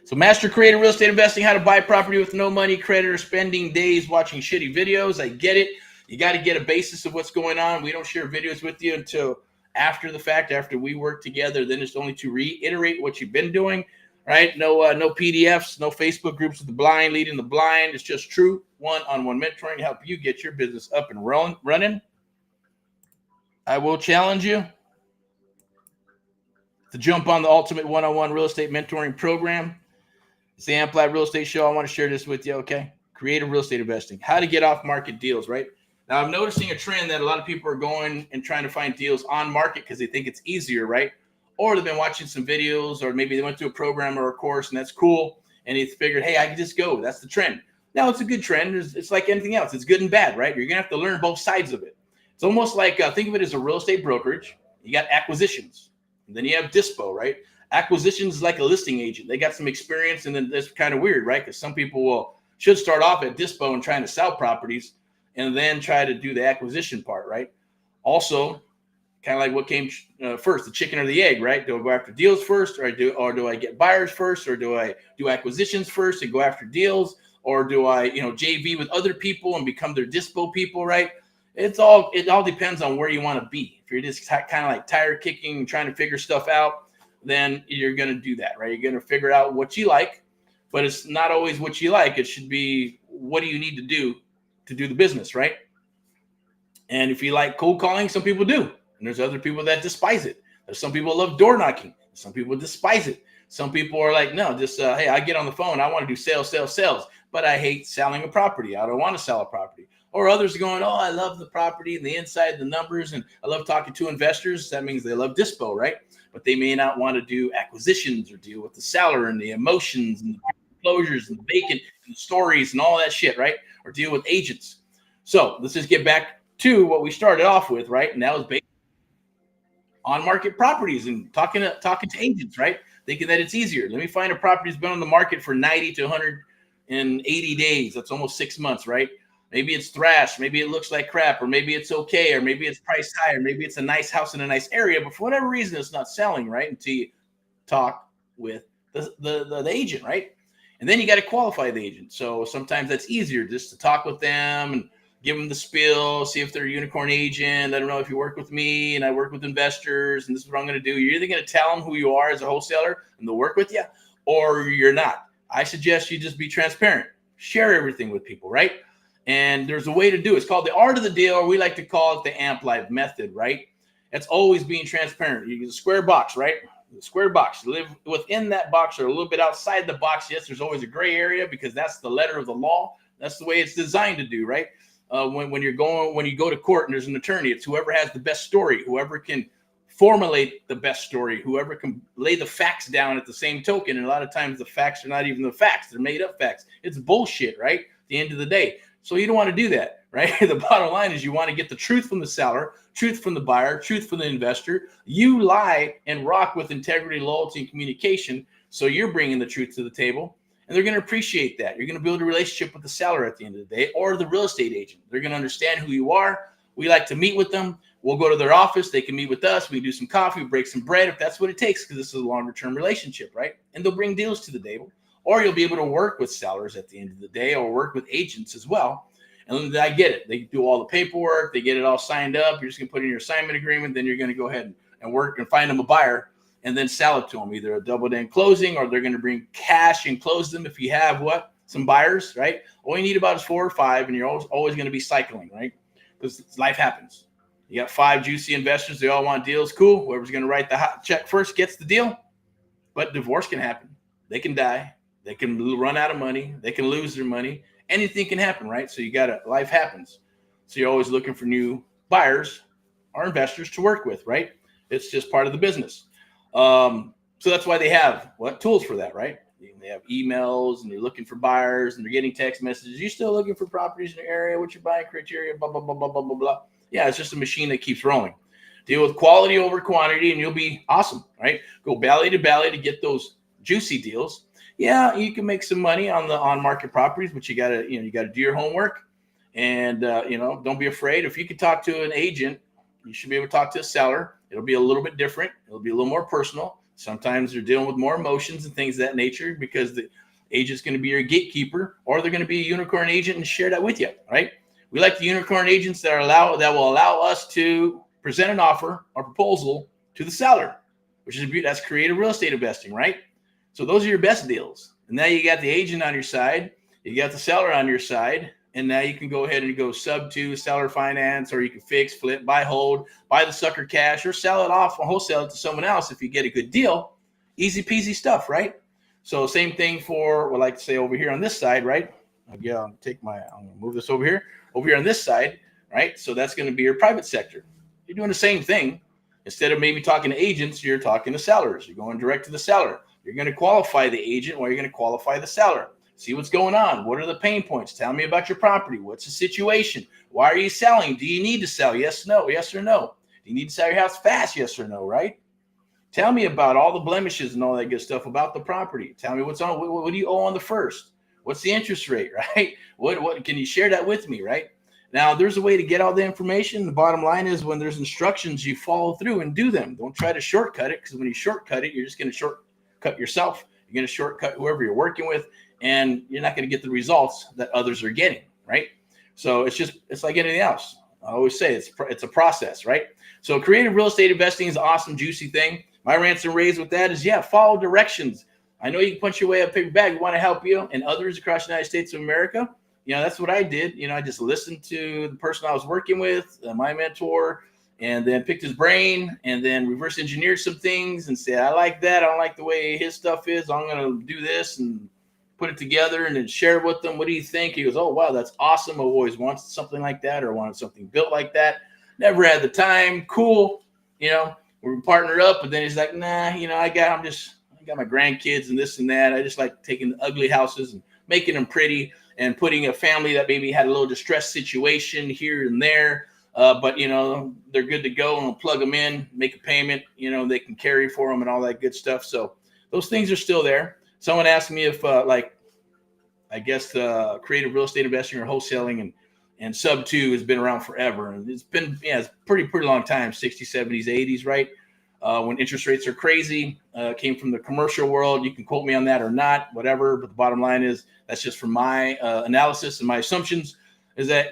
So master creative real estate investing, how to buy property with no money, credit, or spending days watching shitty videos. I get it. You got to get a basis of what's going on. We don't share videos with you until after the fact, after we work together. Then it's only to reiterate what you've been doing, right? No PDFs, no Facebook groups with the blind leading the blind. It's just true one-on-one mentoring to help you get your business up and running. I will challenge you to jump on the ultimate one-on-one real estate mentoring program. It's the Amplified Real Estate Show. I want to share this with you, okay? Creative real estate investing. How to get off-market deals, right? Now, I'm noticing a trend that a lot of people are going and trying to find deals on market because they think it's easier, right? Or they've been watching some videos, or maybe they went to a program or a course, and that's cool, and they figured, hey, I can just go. That's the trend. Now, it's a good trend. It's like anything else. It's good and bad, right? You're going to have to learn both sides of it. It's almost like, think of it as a real estate brokerage. You got acquisitions, and then you have dispo, right? Acquisitions is like a listing agent. They got some experience, and then that's kind of weird, right? Because some people should start off at dispo and trying to sell properties and then try to do the acquisition part, right? Also, kind of like what came first, the chicken or the egg, right? Do I go after deals first, or do I get buyers first, or do I do acquisitions first and go after deals, or do I, JV with other people and become their dispo people, right? It all depends on where you want to be. If you're just kind of like tire kicking and trying to figure stuff out, then you're going to do that, right? You're going to figure out what you like, but it's not always what you like. It should be, what do you need to do the business, right? And if you like cold calling, some people do. And there's other people that despise it. There's some people love door knocking. Some people despise it. Some people are like, no, just, hey, I get on the phone. I want to do sales, but I hate selling a property. I don't want to sell a property. Or others are going, oh, I love the property and the inside, the numbers, and I love talking to investors. That means they love dispo, right? But they may not want to do acquisitions or deal with the seller and the emotions and the closures and the vacant and the stories and all that shit, right? Or deal with agents. So let's just get back to what we started off with, right? And that was based on market properties and talking to agents, right? Thinking that it's easier. Let me find a property that's been on the market for 90 to 180 days. That's almost 6 months, right? Maybe it's thrashed, maybe it looks like crap, or maybe it's okay, or maybe it's priced high, or maybe it's a nice house in a nice area, but for whatever reason, it's not selling, right? Until you talk with the agent, right? And then you got to qualify the agent. So sometimes that's easier just to talk with them and give them the spiel, see if they're a unicorn agent. I don't know if you work with me and I work with investors and this is what I'm going to do. You're either going to tell them who you are as a wholesaler and they'll work with you, or you're not. I suggest you just be transparent. Share everything with people, right? And there's a way to do it. It's called the art of the deal, or we like to call it the Amp Life method, right? It's always being transparent. You use a square box, right? The square box. You live within that box or a little bit outside the box. Yes, there's always a gray area because that's the letter of the law. That's the way it's designed to do, right? When you go to court and there's an attorney, it's whoever has the best story, whoever can formulate the best story, whoever can lay the facts down at the same token. And a lot of times the facts are not even the facts. They're made up facts. It's bullshit, right? At the end of the day. So you don't want to do that, right? The bottom line is you want to get the truth from the seller, truth from the buyer, truth from the investor. You lie and rock with integrity, loyalty, and communication. So you're bringing the truth to the table, and they're going to appreciate that. You're going to build a relationship with the seller at the end of the day, or the real estate agent. They're going to understand who you are. We like to meet with them. We'll go to their office. They can meet with us. We do some coffee, break some bread if that's what it takes, because this is a longer-term relationship, right? And they'll bring deals to the table. Or you'll be able to work with sellers at the end of the day, or work with agents as well. And I get it. They do all the paperwork. They get it all signed up. You're just going to put in your assignment agreement. Then you're going to go ahead and work and find them a buyer and then sell it to them, either a double-end closing, or they're going to bring cash and close them if you have some buyers, right? All you need about is 4 or 5, and you're always going to be cycling, right? Because life happens. You got 5 juicy investors. They all want deals. Cool. Whoever's going to write the hot check first gets the deal. But divorce can happen. They can die. They can run out of money. They can lose their money. Anything can happen, right? So life happens. So you're always looking for new buyers or investors to work with, right? It's just part of the business. So that's why they have tools for that, right? They have emails, and you're looking for buyers, and they're getting text messages. You still looking for properties in your area? What's your buying criteria? Blah, blah, blah, blah, blah, blah, blah. Yeah, it's just a machine that keeps rolling. Deal with quality over quantity, and you'll be awesome, right? Go valley to valley to get those juicy deals. Yeah, you can make some money on the on-market properties, but you gotta do your homework, and don't be afraid. If you can talk to an agent, you should be able to talk to a seller. It'll be a little bit different. It'll be a little more personal. Sometimes they're dealing with more emotions and things of that nature, because the agent's going to be your gatekeeper, or they're going to be a unicorn agent and share that with you, right? We like the unicorn agents that will allow us to present an offer or proposal to the seller, that's creative real estate investing, right? So those are your best deals. And now you got the agent on your side, you got the seller on your side, and now you can go ahead and go sub to seller finance, or you can fix, flip, buy, hold, buy the sucker cash, or sell it off or wholesale it to someone else if you get a good deal. Easy peasy stuff, right? So same thing for, like to say over here on this side, right? Again, I'm going to move this over here on this side, right? So that's going to be your private sector. You're doing the same thing. Instead of maybe talking to agents, you're talking to sellers. You're going direct to the seller. You're going to qualify the agent, or you're going to qualify the seller. See what's going on. What are the pain points? Tell me about your property. What's the situation? Why are you selling? Do you need to sell? Yes, no. Yes or no. Do you need to sell your house fast? Yes or no, right? Tell me about all the blemishes and all that good stuff about the property. Tell me what's on. What do you owe on the first? What's the interest rate, right? What can you share that with me, right? Now, there's a way to get all the information. The bottom line is, when there's instructions, you follow through and do them. Don't try to shortcut it, because when you shortcut it, you're just going to shortcut yourself. You're going to shortcut whoever you're working with, and you're not going to get the results that others are getting, right? So it's like anything else. I always say it's a process, right? So creative real estate investing is an awesome, juicy thing. My rants and raves with that is, follow directions. I know you can punch your way up, pick your bag. We want to help you and others across the United States of America. That's what I did. I just listened to the person I was working with, my mentor, and then picked his brain, and then reverse engineered some things and said, I like that. I don't like the way his stuff is. I'm going to do this, and put it together and then share it with them. What do you think? He goes, oh, wow, that's awesome. I've always wanted something like that, or wanted something built like that. Never had the time. Cool. We're partnered up, but then he's like, nah, I got my grandkids and this and that. I just like taking the ugly houses and making them pretty, and putting a family that maybe had a little distressed situation here and there. But they're good to go, and we'll plug them in, make a payment, they can carry for them and all that good stuff. So those things are still there. Someone asked me if creative real estate investing or wholesaling and sub 2 has been around forever. And it's been, it's pretty long time, 60s, 70s, 80s, right? When interest rates are crazy, came from the commercial world. You can quote me on that or not, whatever. But the bottom line is, that's just from my analysis and my assumptions, is that,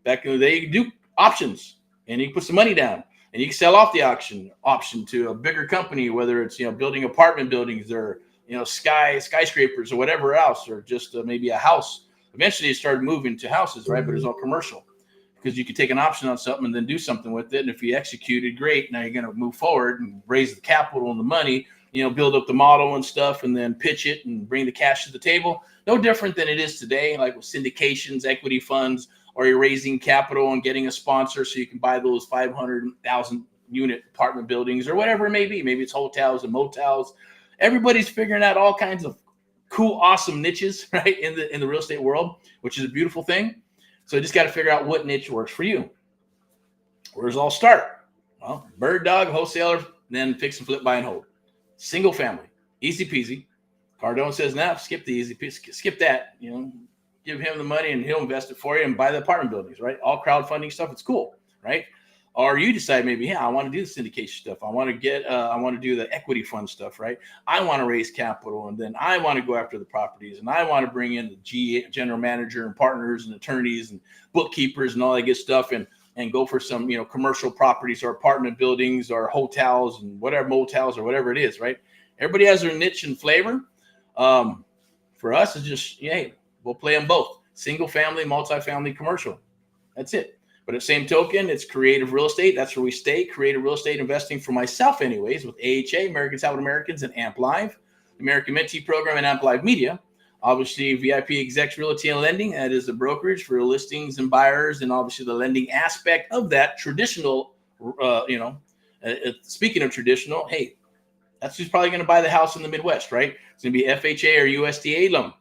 back in the day, you could do options, and you can put some money down, and you can sell off the option to a bigger company, whether it's, building apartment buildings, or, skyscrapers, or whatever else, or just maybe a house. Eventually, it started moving to houses, right? But it's all commercial, because you could take an option on something and then do something with it. And if you executed, great. Now you're going to move forward and raise the capital and the money, build up the model and stuff, and then pitch it and bring the cash to the table. No different than it is today, like with syndications, equity funds, or you're raising capital and getting a sponsor so you can buy those 500,000 unit apartment buildings, or whatever it may be. Maybe it's hotels and motels. Everybody's figuring out all kinds of cool, awesome niches, right, in the real estate world, which is a beautiful thing. So you just got to figure out what niche works for you. Where does it all start? Well, bird dog, wholesaler, then fix and flip, buy and hold. Single family, easy peasy. Cardone says, nah, skip the easy peasy, skip that. Give him the money and he'll invest it for you and buy the apartment buildings, right? All crowdfunding stuff, it's cool, right? Or you decide maybe, I want to do the syndication stuff. I want to do the equity fund stuff, right? I want to raise capital, and then I want to go after the properties, and I want to bring in the general manager and partners and attorneys and bookkeepers and all that good stuff, and go for some, commercial properties or apartment buildings or hotels and whatever, motels or whatever it is, right? Everybody has their niche and flavor. For us, it's just, We'll play them both: single family, multifamily, commercial. That's it. But at the same token, it's creative real estate. That's where we stay. Creative real estate investing for myself, anyways, with AHA, Americans Helping Americans, and AMP Live, the American Mentee Program, and AMP Live Media. Obviously, VIP Execs Realty and Lending. That is the brokerage for listings and buyers, and obviously the lending aspect of that traditional. Speaking of traditional, hey, that's who's probably going to buy the house in the Midwest, right? It's going to be FHA or USDA loan.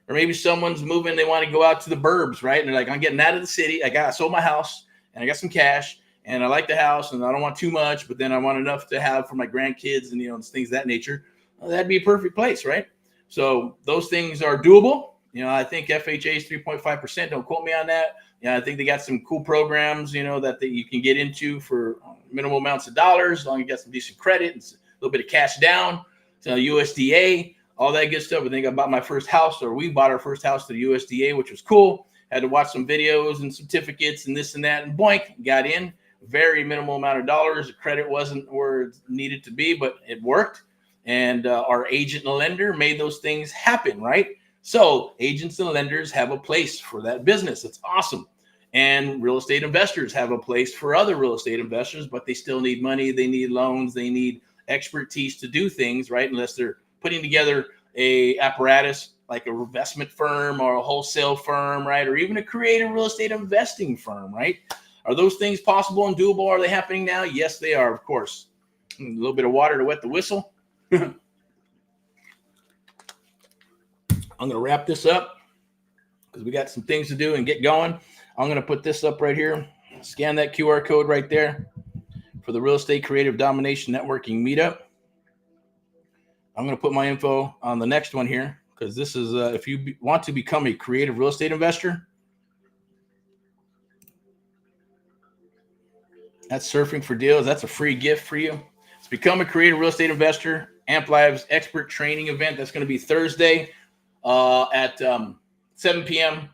Or maybe someone's moving, they want to go out to the burbs, right? And they're like, I'm getting out of the city. I sold my house and I got some cash and I like the house and I don't want too much, but then I want enough to have for my grandkids and, things of that nature. Well, that'd be a perfect place, right? So those things are doable. I think FHA is 3.5%. Don't quote me on that. I think they got some cool programs, that you can get into for minimal amounts of dollars, as long as you got some decent credit and a little bit of cash down. So USDA, all that good stuff. I think I bought my first house, or we bought our first house to the USDA, which was cool. Had to watch some videos and certificates and this and that, and boink, got in. Very minimal amount of dollars. The credit wasn't where it needed to be, but it worked. And our agent and lender made those things happen, right? So agents and lenders have a place for that business. It's awesome. And real estate investors have a place for other real estate investors, but they still need money. They need loans. They need expertise to do things, right? Unless they're putting together a apparatus like a investment firm or a wholesale firm, right? Or even a creative real estate investing firm, right? Are those things possible and doable? Are they happening now? Yes, they are, of course. A little bit of water to wet the whistle. I'm going to wrap this up because we got some things to do and get going. I'm going to put this up right here. Scan that QR code right there for the Real Estate Creative Domination Networking Meetup. I'm going to put my info on the next one here because this is if you want to become a creative real estate investor. That's surfing for deals. That's a free gift for you. It's become a creative real estate investor. AMP Live's expert training event. That's going to be Thursday at 7 p.m.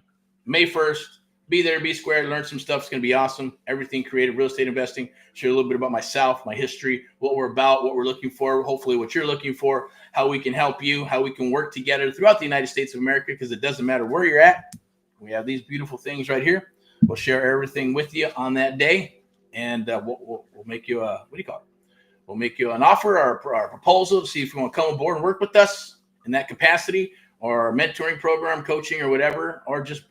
May 1st. Be there, be square, learn some stuff. It's going to be awesome. Everything creative real estate investing. Share a little bit about myself, my history, what we're about, what we're looking for, hopefully what you're looking for, how we can help you, how we can work together throughout the United States of America, because it doesn't matter where you're at. We have these beautiful things right here. We'll share everything with you on that day, and we'll make you a, We'll make you an offer or a proposal to see if you want to come aboard and work with us in that capacity, or a mentoring program, coaching, or whatever, or just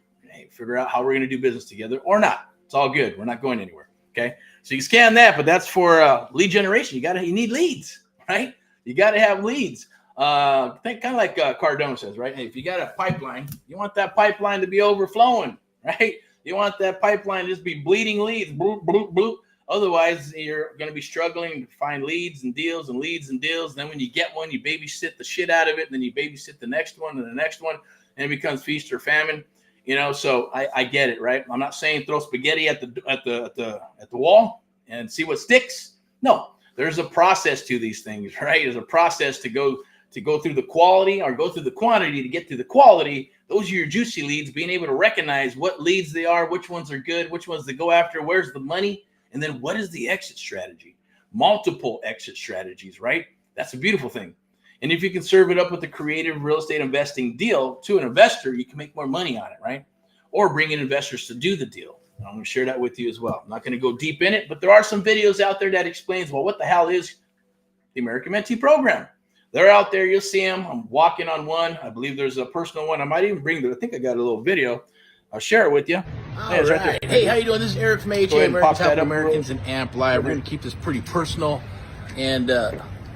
figure out how we're going to do business together or not. It's all good. We're not going anywhere. Okay. So you can scan that, but that's for lead generation. You need leads, right? You got to have leads. Think kind of like Cardone says, right? Hey, if you got a pipeline, you want that pipeline to be overflowing, right? You want that pipeline to just be bleeding leads. Bloop, bloop, bloop. Otherwise, you're going to be struggling to find leads and deals and leads and deals. And then when you get one, you babysit the shit out of it. And then you babysit the next one and the next one, and it becomes feast or famine. So I get it, right? I'm not saying throw spaghetti at the wall and see what sticks. No, there's a process to these things, right? There's a process to go through the quality or go through the quantity to get to the quality. Those are your juicy leads, being able to recognize what leads they are, which ones are good, which ones to go after, where's the money, and then what is the exit strategy? Multiple exit strategies, right? That's a beautiful thing. And if you can serve it up with a creative real estate investing deal to an investor, you can make more money on it, right? Or bring in investors to do the deal. And I'm going to share that with you as well. I'm not going to go deep in it, but there are some videos out there that explains, well, what the hell is the American Mentee Program? They're out there. You'll see them. I'm walking on one. I believe there's a personal one. I might even bring I think I got a little video. I'll share it with you. All right. Hey, how you doing? This is Erick from AHA, Americans Helping Americans, and AMP Live. We're going to keep this pretty personal and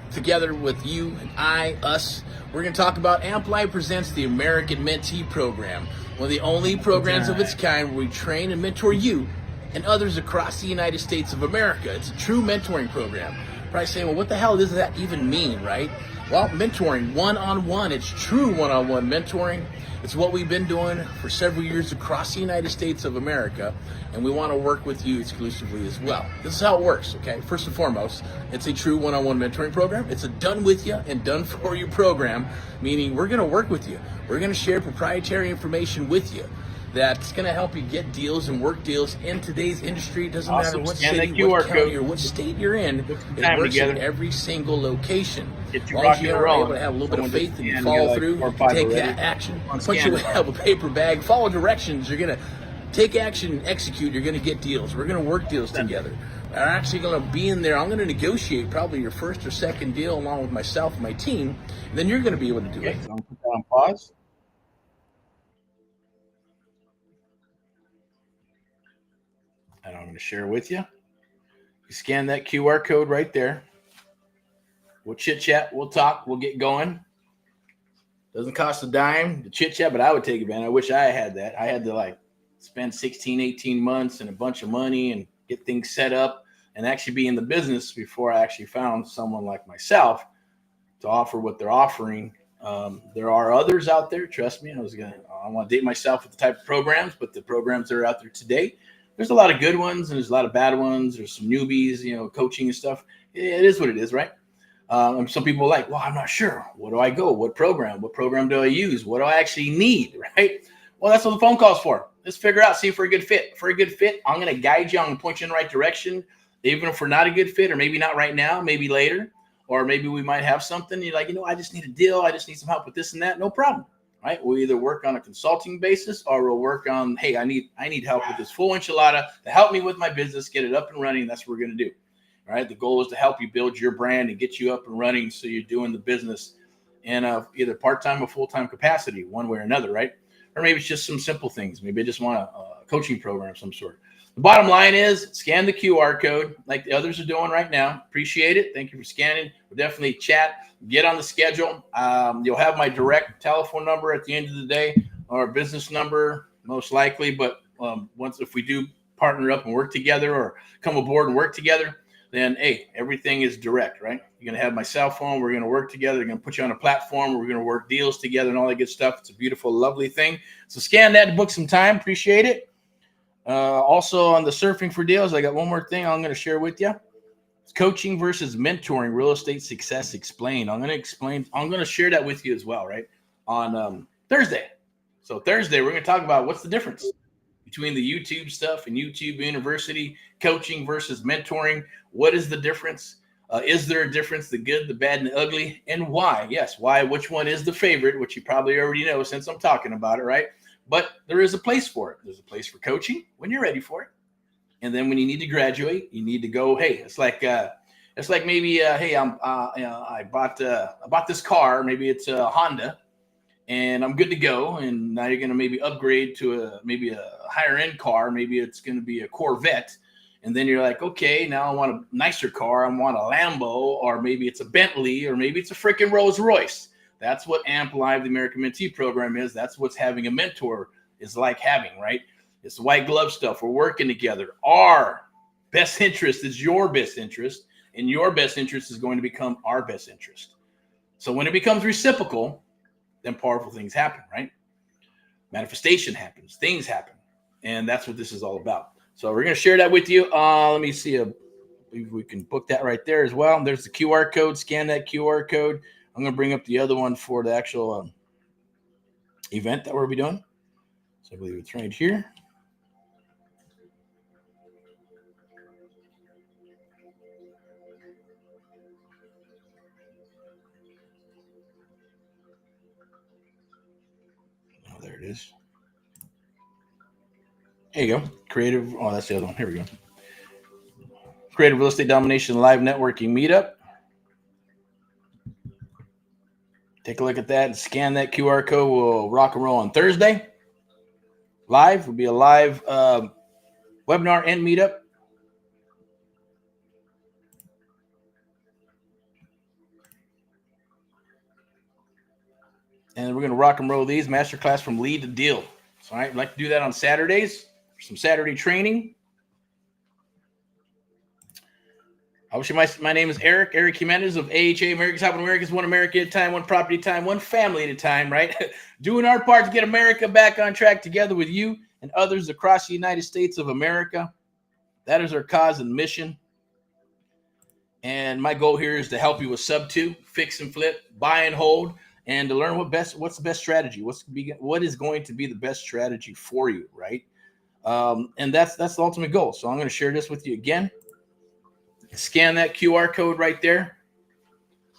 together with you and us. We're going to talk about AMP Live presents the American Mentee Program, one of the only programs of its kind where we train and mentor you and others across the United States of America. It's a true mentoring program. Probably saying, well, what the hell does that even mean, right? Well, mentoring, one-on-one. It's true one-on-one mentoring. It's what we've been doing for several years across the United States of America, and we want to work with you exclusively as well. This is how it works, okay? First and foremost, it's a true one-on-one mentoring program. It's a done with you and done for you program, meaning we're going to work with you. We're going to share proprietary information with you that's going to help you get deals and work deals in today's industry. It doesn't matter what Scan city, that QR what county, code. or what state you're in. Put some It time works together. in every single location. Get As you long as rocking you and are rolling. able to have a little bit of faith and you Scan, follow like through, 4 or you 5 take already. that action. On Once scan you it. have a paper bag, follow directions, you're going to take action and execute. You're going to get deals. We're going to work deals together. We're actually going to be in there. I'm going to negotiate probably your first or second deal along with myself and my team. And then you're going to be able to do it. So I'm going to put that on pause. And I'm going to share with you. You scan that QR code right there. We'll chit chat. We'll talk. We'll get going. Doesn't cost a dime to chit chat, but I would take advantage. I wish I had that. I had to spend 16, 18 months and a bunch of money and get things set up and actually be in the business before I actually found someone like myself to offer what they're offering. There are others out there. Trust me. I want to date myself with the type of programs, but the programs that are out there today, there's a lot of good ones and there's a lot of bad ones. There's some newbies, coaching and stuff. It is what it is, right? Some people are like, well, I'm not sure. What do I go? What program? What program do I use? What do I actually need, right? Well, that's what the phone call's for. Let's figure out, see if we're a good fit. For a good fit, I'm going to guide you. I'm going to point you in the right direction. Even if we're not a good fit, or maybe not right now, maybe later, or maybe we might have something. You're like, I just need a deal. I just need some help with this and that. No problem, right? We'll either work on a consulting basis or we'll work on, hey, I need help with this full enchilada to help me with my business, get it up and running. That's what we're going to do. All right. The goal is to help you build your brand and get you up and running so you're doing the business in either part-time or full-time capacity, one way or another, right? Or maybe it's just some simple things. Maybe I just want a coaching program of some sort. The bottom line is scan the QR code like the others are doing right now. Appreciate it. Thank you for scanning. We'll definitely chat. Get on the schedule. You'll have my direct telephone number at the end of the day, or business number most likely. But if we do partner up and work together or come aboard and work together, then, hey, everything is direct, right? You're going to have my cell phone. We're going to work together. We're going to put you on a platform. We're going to work deals together and all that good stuff. It's a beautiful, lovely thing. So scan that to book some time. Appreciate it. Also on the Surfing for Deals, I got one more thing I'm going to share with you. It's coaching versus mentoring, real estate success explained. I'm going to share that with you as well, right? On Thursday. So Thursday, we're going to talk about what's the difference between the YouTube stuff and YouTube University, coaching versus mentoring. What is the difference? Is there a difference, the good, the bad, and the ugly? And why? Yes, why? Which one is the favorite, which you probably already know since I'm talking about it, right? But there is a place for it. There's a place for coaching when you're ready for it. And then when you need to graduate, you need to go, hey, it's like maybe, hey, I bought this car. Maybe it's a Honda. And I'm good to go. And now you're going to maybe upgrade to maybe a higher end car. Maybe it's going to be a Corvette. And then you're like, okay, now I want a nicer car. I want a Lambo, or maybe it's a Bentley, or maybe it's a freaking Rolls Royce. That's what AMP Live, the American Mentee program is. That's what's having a mentor is like having, right? It's the white glove stuff. We're working together. Our best interest is your best interest, and your best interest is going to become our best interest. So when it becomes reciprocal, then powerful things happen, right? Manifestation happens, things happen. And that's what this is all about. So we're going to share that with you. Let me see if we can book that right there as well. There's the QR code. Scan that QR code. I'm going to bring up the other one for the actual event that we'll be doing. So I believe it's right here. Oh, there it is. There you go. Creative. Oh, that's the other one. Here we go. Creative Real Estate Domination Live Networking Meetup. Take a look at that and scan that QR code. We'll rock and roll on Thursday. Live will be a live webinar and meetup. And we're going to rock and roll these masterclass from lead to deal. So I'd like to do that on Saturdays. Some Saturday training. Obviously, my name is Erick Jimenez of AHA America's Helping Americans, one America at a time, one property at a time, one family at a time, right? Doing our part to get America back on track together with you and others across the United States of America. That is our cause and mission. And my goal here is to help you with sub 2, fix and flip, buy and hold, and to learn what's the best strategy, what is going to be the best strategy for you, right? And that's the ultimate goal. So I'm going to share this with you again. Scan that QR code right there.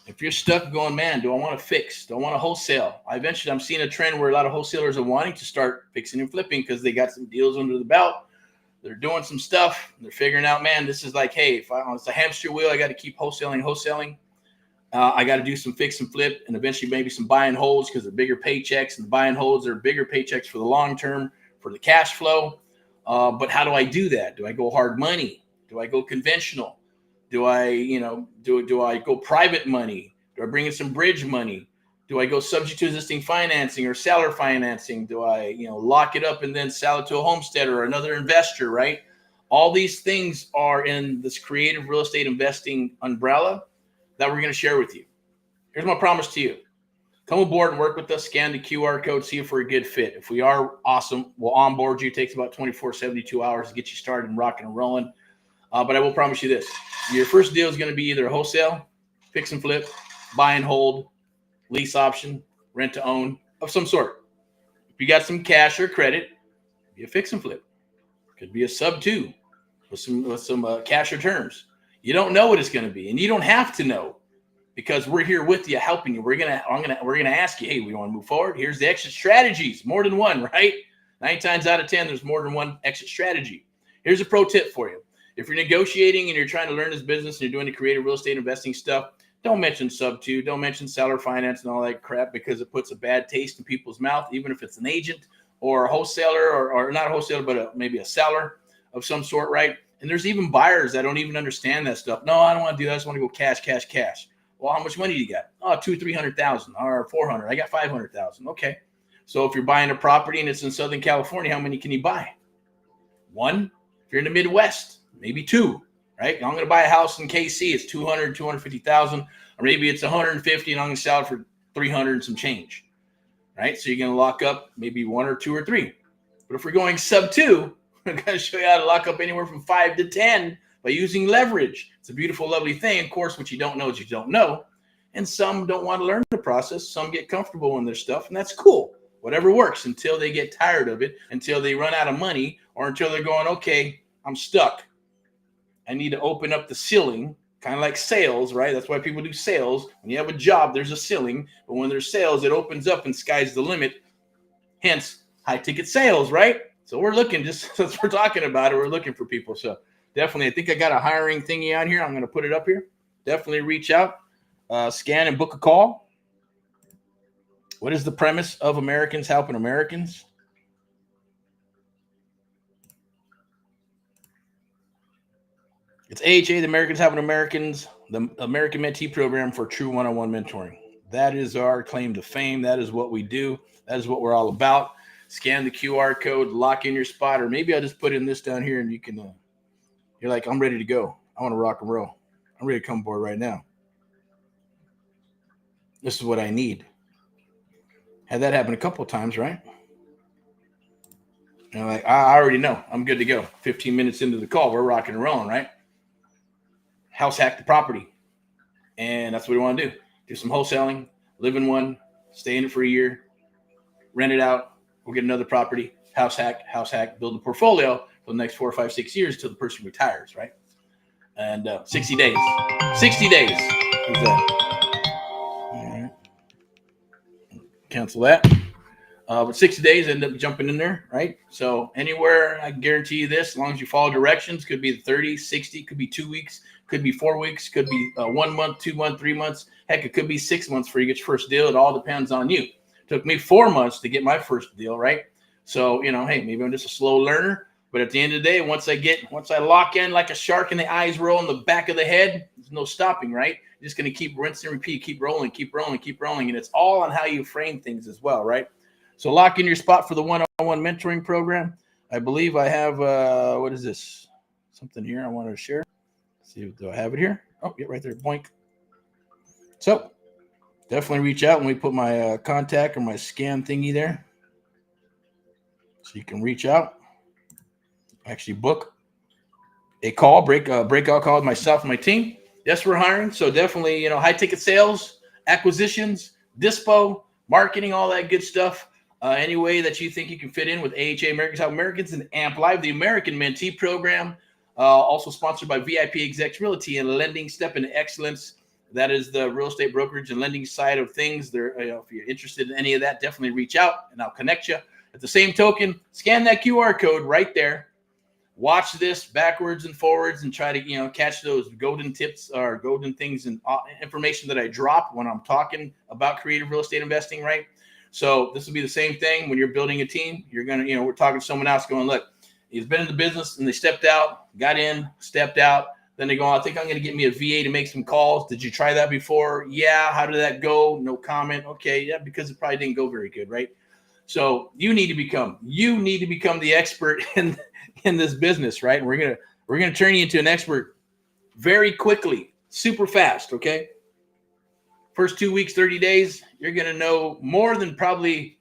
If you're stuck going, man, do I want to fix? Do I want to wholesale? I'm seeing a trend where a lot of wholesalers are wanting to start fixing and flipping because they got some deals under the belt. They're doing some stuff. They're figuring out, man, this is like, hey, it's a hamster wheel. I got to keep wholesaling. I got to do some fix and flip and eventually maybe some buy and holds because they're bigger paychecks. And the buy and holds are bigger paychecks for the long term, for the cash flow. But how do I do that? Do I go hard money? Do I go conventional? Do I, do I go private money? Do I bring in some bridge money? Do I go subject to existing financing or seller financing? Do I, lock it up and then sell it to a homesteader or another investor, right? All these things are in this creative real estate investing umbrella that we're going to share with you. Here's my promise to you. Come aboard and work with us, scan the QR code, see if we're a good fit. If we are, awesome. We'll onboard you. It takes about 24, 72 hours to get you started and rocking and rolling. But I will promise you this. Your first deal is going to be either a wholesale, fix and flip, buy and hold, lease option, rent to own of some sort. If you got some cash or credit, be a fix and flip. Could be a sub 2 with some cash or terms. You don't know what it's going to be, and you don't have to know because we're here with you, helping you. We're gonna ask you, hey, we want to move forward. Here's the exit strategies, more than one, right? 9 times out of 10, there's more than one exit strategy. Here's a pro tip for you. If you're negotiating and you're trying to learn this business and you're doing the creative real estate investing stuff, don't mention sub 2, don't mention seller finance and all that crap because it puts a bad taste in people's mouth, even if it's an agent or a wholesaler or not a wholesaler, but maybe a seller of some sort, right? And there's even buyers that don't even understand that stuff. No, I don't want to do that. I just want to go cash. Well, how much money do you got? Oh, 200,000-300,000 or 400. I got 500,000. Okay. So if you're buying a property and it's in Southern California, how many can you buy? 1. If you're in the Midwest, maybe 2, right? I'm going to buy a house in KC. It's 200, 250,000, or maybe it's 150 and I'm going to sell it for 300 and some change, right? So you're going to lock up maybe 1 or 2 or 3. But if we're going sub 2, I'm going to show you how to lock up anywhere from 5 to 10 by using leverage. It's a beautiful, lovely thing. Of course, what you don't know is you don't know. And some don't want to learn the process. Some get comfortable in their stuff, and that's cool. Whatever works until they get tired of it, until they run out of money, or until they're going, okay, I'm stuck. I need to open up the ceiling, kind of like sales, right? That's why people do sales. When you have a job, there's a ceiling. But when there's sales, it opens up and sky's the limit. Hence, high-ticket sales, right? So we're looking, just since we're talking about it, we're looking for people. So definitely, I think I got a hiring thingy on here. I'm going to put it up here. Definitely reach out, scan and book a call. What is the premise of Americans helping Americans? It's AHA, the Americans Helping Americans, the American Mentee Program for true one-on-one mentoring. That is our claim to fame. That is what we do. That is what we're all about. Scan the QR code, lock in your spot, or maybe I'll just put in this down here and you can, you're like, I'm ready to go. I want to rock and roll. I'm ready to come aboard right now. This is what I need. Had that happen a couple of times, right? And like, I already know. I'm good to go. 15 minutes into the call, we're rocking and rolling, right? House hack the property. And that's what we want to do. Do some wholesaling, live in one, stay in it for a year, rent it out, we'll get another property, house hack, build a portfolio for the next 4 or 5, 6 years until the person retires, right? And 60 days. 60 days is that. All right. Cancel that. But 60 days end up jumping in there, right? So anywhere, I can guarantee you this, as long as you follow directions, could be 30, 60, could be 2 weeks, could be 4 weeks, could be 1 month, 2 months, 3 months. Heck, it could be 6 months before you get your first deal. It all depends on you. It took me 4 months to get my first deal, right? So, hey, maybe I'm just a slow learner. But at the end of the day, once I lock in like a shark and the eyes roll in the back of the head, there's no stopping, right? You're just going to keep rinse and repeat, keep rolling. And it's all on how you frame things as well, right? So lock in your spot for the one-on-one mentoring program. I believe I have, what is this? Something here I want to share. Let's see, do I have it here? Oh, yeah, right there, boink. So definitely reach out when we put my contact or my scan thingy there. So you can reach out, actually book a call, breakout call with myself and my team. Yes, we're hiring. So definitely, high ticket sales, acquisitions, dispo, marketing, all that good stuff. Any way that you think you can fit in with AHA Americans Help Americans and AMP Live, the American Mentee Program, also sponsored by VIP Execs Realty and Lending Step into Excellence. That is the real estate brokerage and lending side of things. There, if you're interested in any of that, definitely reach out and I'll connect you. At the same token, scan that QR code right there. Watch this backwards and forwards and try to, catch those golden tips or golden things and information that I drop when I'm talking about creative real estate investing, right? So this will be the same thing when you're building a team. You're going to, we're talking to someone else going, look, he's been in the business and they stepped out, got in, stepped out. Then they go, I think I'm going to get me a VA to make some calls. Did you try that before? Yeah. How did that go? No comment. Okay. Yeah. Because it probably didn't go very good. Right. So you need to become the expert in this business. Right. And we're going to turn you into an expert very quickly, super fast. Okay. First 2 weeks, 30 days, you're going to know more than probably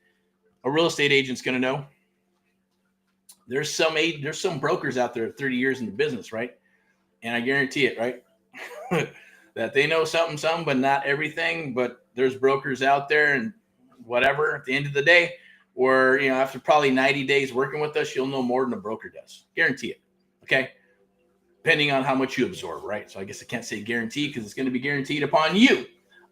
a real estate agent's going to know. There's some brokers out there 30 years in the business, right? And I guarantee it, right? that they know something, but not everything. But there's brokers out there and whatever at the end of the day, where, after probably 90 days working with us, you'll know more than a broker does. Guarantee it. Okay. Depending on how much you absorb, right? So I guess I can't say guarantee because it's going to be guaranteed upon you.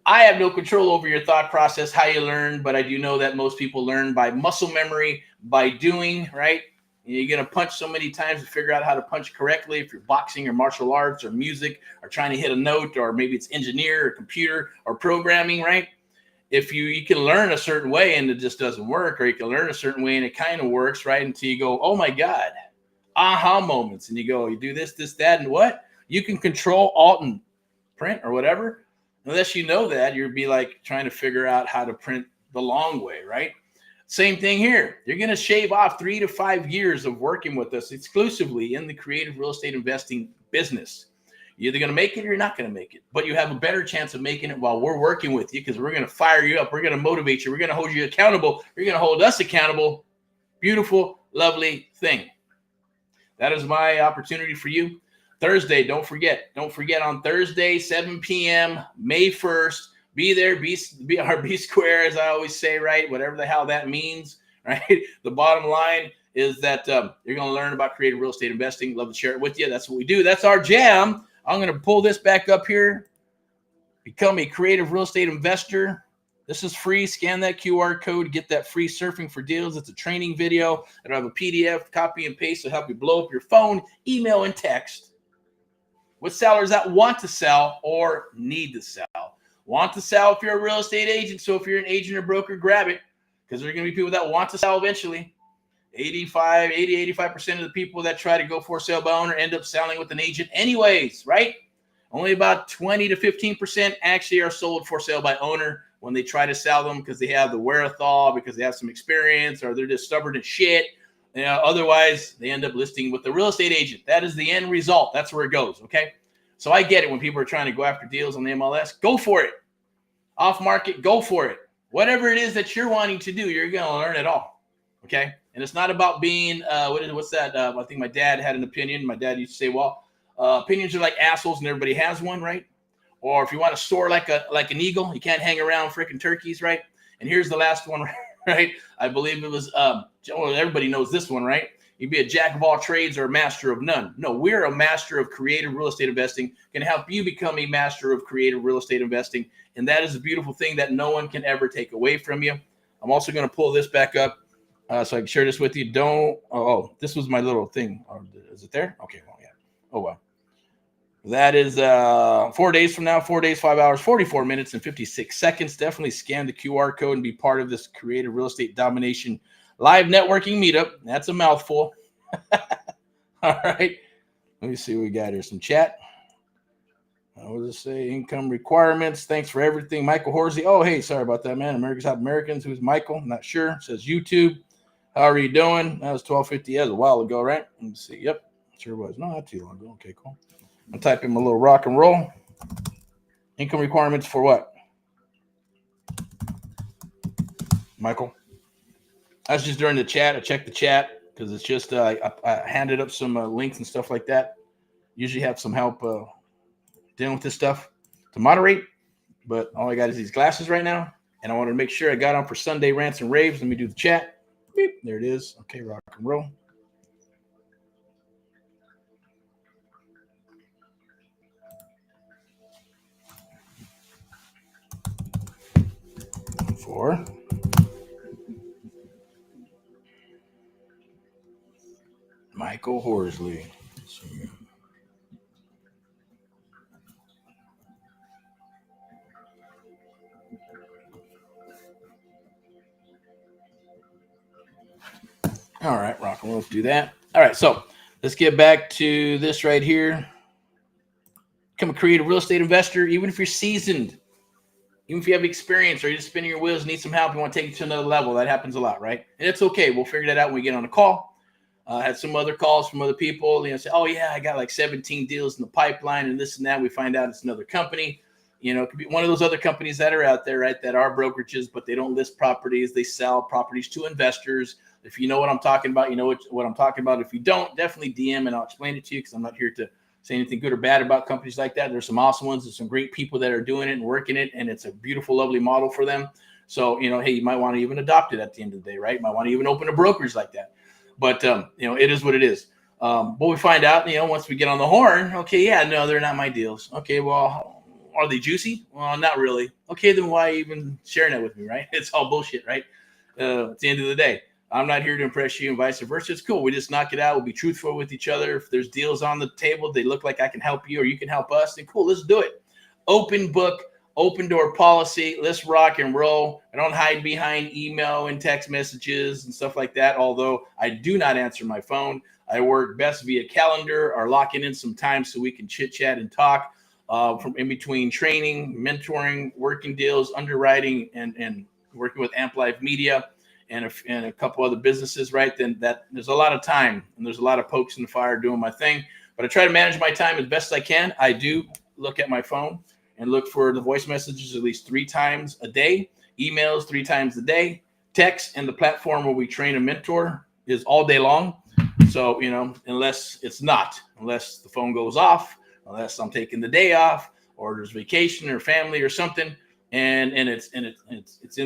I have no control over your thought process, how you learn, but I do know that most people learn by muscle memory, by doing, right? You're going to punch so many times to figure out how to punch correctly. If you're boxing or martial arts or music or trying to hit a note, or maybe it's engineer or computer or programming, right? If you can learn a certain way and it just doesn't work, or you can learn a certain way and it kind of works, right? Until you go, oh my God, aha moments. And you go, you do this, that, and what? You can control alt and print or whatever. Unless you know that, you'd be like trying to figure out how to print the long way, right? Same thing here. You're going to shave off 3 to 5 years of working with us exclusively in the creative real estate investing business. You're either going to make it or you're not going to make it, but you have a better chance of making it while we're working with you, because we're going to fire you up. We're going to motivate you. We're going to hold you accountable. You're going to hold us accountable. Beautiful, lovely thing. That is my opportunity for you. Thursday, don't forget on Thursday, 7 p.m., May 1st, be there, be square, as I always say, right? Whatever the hell that means, right? The bottom line is that you're going to learn about creative real estate investing. Love to share it with you. That's what we do. That's our jam. I'm going to pull this back up here. Become a creative real estate investor. This is free. Scan that QR code. Get that free Surfing for Deals. It's a training video. It'll have a PDF, copy and paste to help you blow up your phone, email, and text with sellers that want to sell or need to sell. Want to sell if you're a real estate agent. So if you're an agent or broker, grab it, because there are going to be people that want to sell eventually. 85% of the people that try to go for sale by owner end up selling with an agent anyways, right? Only about 20 to 15% actually are sold for sale by owner when they try to sell them, because they have the wherewithal, because they have some experience, or they're just stubborn as shit. Otherwise, they end up listing with the real estate agent. That is the end result. That's where it goes, okay? So I get it when people are trying to go after deals on the MLS. Go for it. Off market, go for it. Whatever it is that you're wanting to do, you're going to learn it all, okay? And it's not about being, what's that? I think my dad had an opinion. My dad used to say, well, opinions are like assholes and everybody has one, right? Or if you want to soar like an eagle, you can't hang around freaking turkeys, right? And here's the last one, right? I believe it was, everybody knows this one, right? You'd be a jack of all trades or a master of none. No, we're a master of creative real estate investing, can help you become a master of creative real estate investing. And that is a beautiful thing that no one can ever take away from you. I'm also going to pull this back up so I can share this with you. This was my little thing. Is it there? Okay, well, yeah. Oh, well. That is 4 days from now, 4 days, 5 hours, 44 minutes, and 56 seconds. Definitely scan the QR code and be part of this creative real estate domination live networking meetup. That's a mouthful. All right. Let me see what we got here. Some chat. I will just say income requirements. Thanks for everything. Michael Horsey. Oh, hey, sorry about that, man. America's Help Americans. Who's Michael? Not sure. Says YouTube. How are you doing? That was 12:50. That was a while ago, right? Let me see. Yep. Sure was. No, not too long ago. Okay, cool. I'll type in my little rock and roll. Income requirements for what? Michael. That's just during the chat. I checked the chat because it's just I handed up some links and stuff like that. Usually have some help dealing with this stuff to moderate, but all I got is these glasses right now, And I wanted to make sure I got on for Sunday Rants and Raves. Let me do the chat. Beep, there it is. Okay, rock and roll. For Michael Horsley. All right, rock and roll. Let's do that. All right, so let's get back to this right here. Become a creative real estate investor, even if you're seasoned, even if you have experience or you're just spinning your wheels, need some help, you want to take it to another level. That happens a lot, right? And it's okay. We'll figure that out when we get on a call. Had some other calls from other people, say, oh yeah, I got like 17 deals in the pipeline and this and that. We find out it's another company. It could be one of those other companies that are out there, right? That are brokerages, but they don't list properties. They sell properties to investors. If you know what I'm talking about, you know what I'm talking about. If you don't, definitely DM and I'll explain it to you, because I'm not here to say anything good or bad about companies like that. There's some awesome ones. There's some great people that are doing it and working it, and it's a beautiful, lovely model for them. So, hey, you might want to even adopt it at the end of the day, right? You might want to even open a brokerage like that. But, it is what it is. But we find out, once we get on the horn, okay, yeah, no, they're not my deals. Okay, well, are they juicy? Well, not really. Okay, then why even sharing it with me, right? It's all bullshit, right? At the end of the day, I'm not here to impress you and vice versa. It's cool. We just knock it out. We'll be truthful with each other. If there's deals on the table, they look like I can help you or you can help us, then cool, let's do it. Open book, open door policy. Let's rock and roll. I don't hide behind email and text messages and stuff like that, although I do not answer my phone. I work best via calendar or locking in some time so we can chit chat and talk from in between training, mentoring, working deals, underwriting, and working with Amp Live Media and a couple other businesses, right? Then that there's a lot of time and there's a lot of pokes in the fire doing my thing, but I try to manage my time as best I can. I do look at my phone and look for the voice messages at least 3 times a day, emails 3 times a day, text, and the platform where we train a mentor is all day long. So, unless the phone goes off, unless I'm taking the day off or there's vacation or family or something, and it's in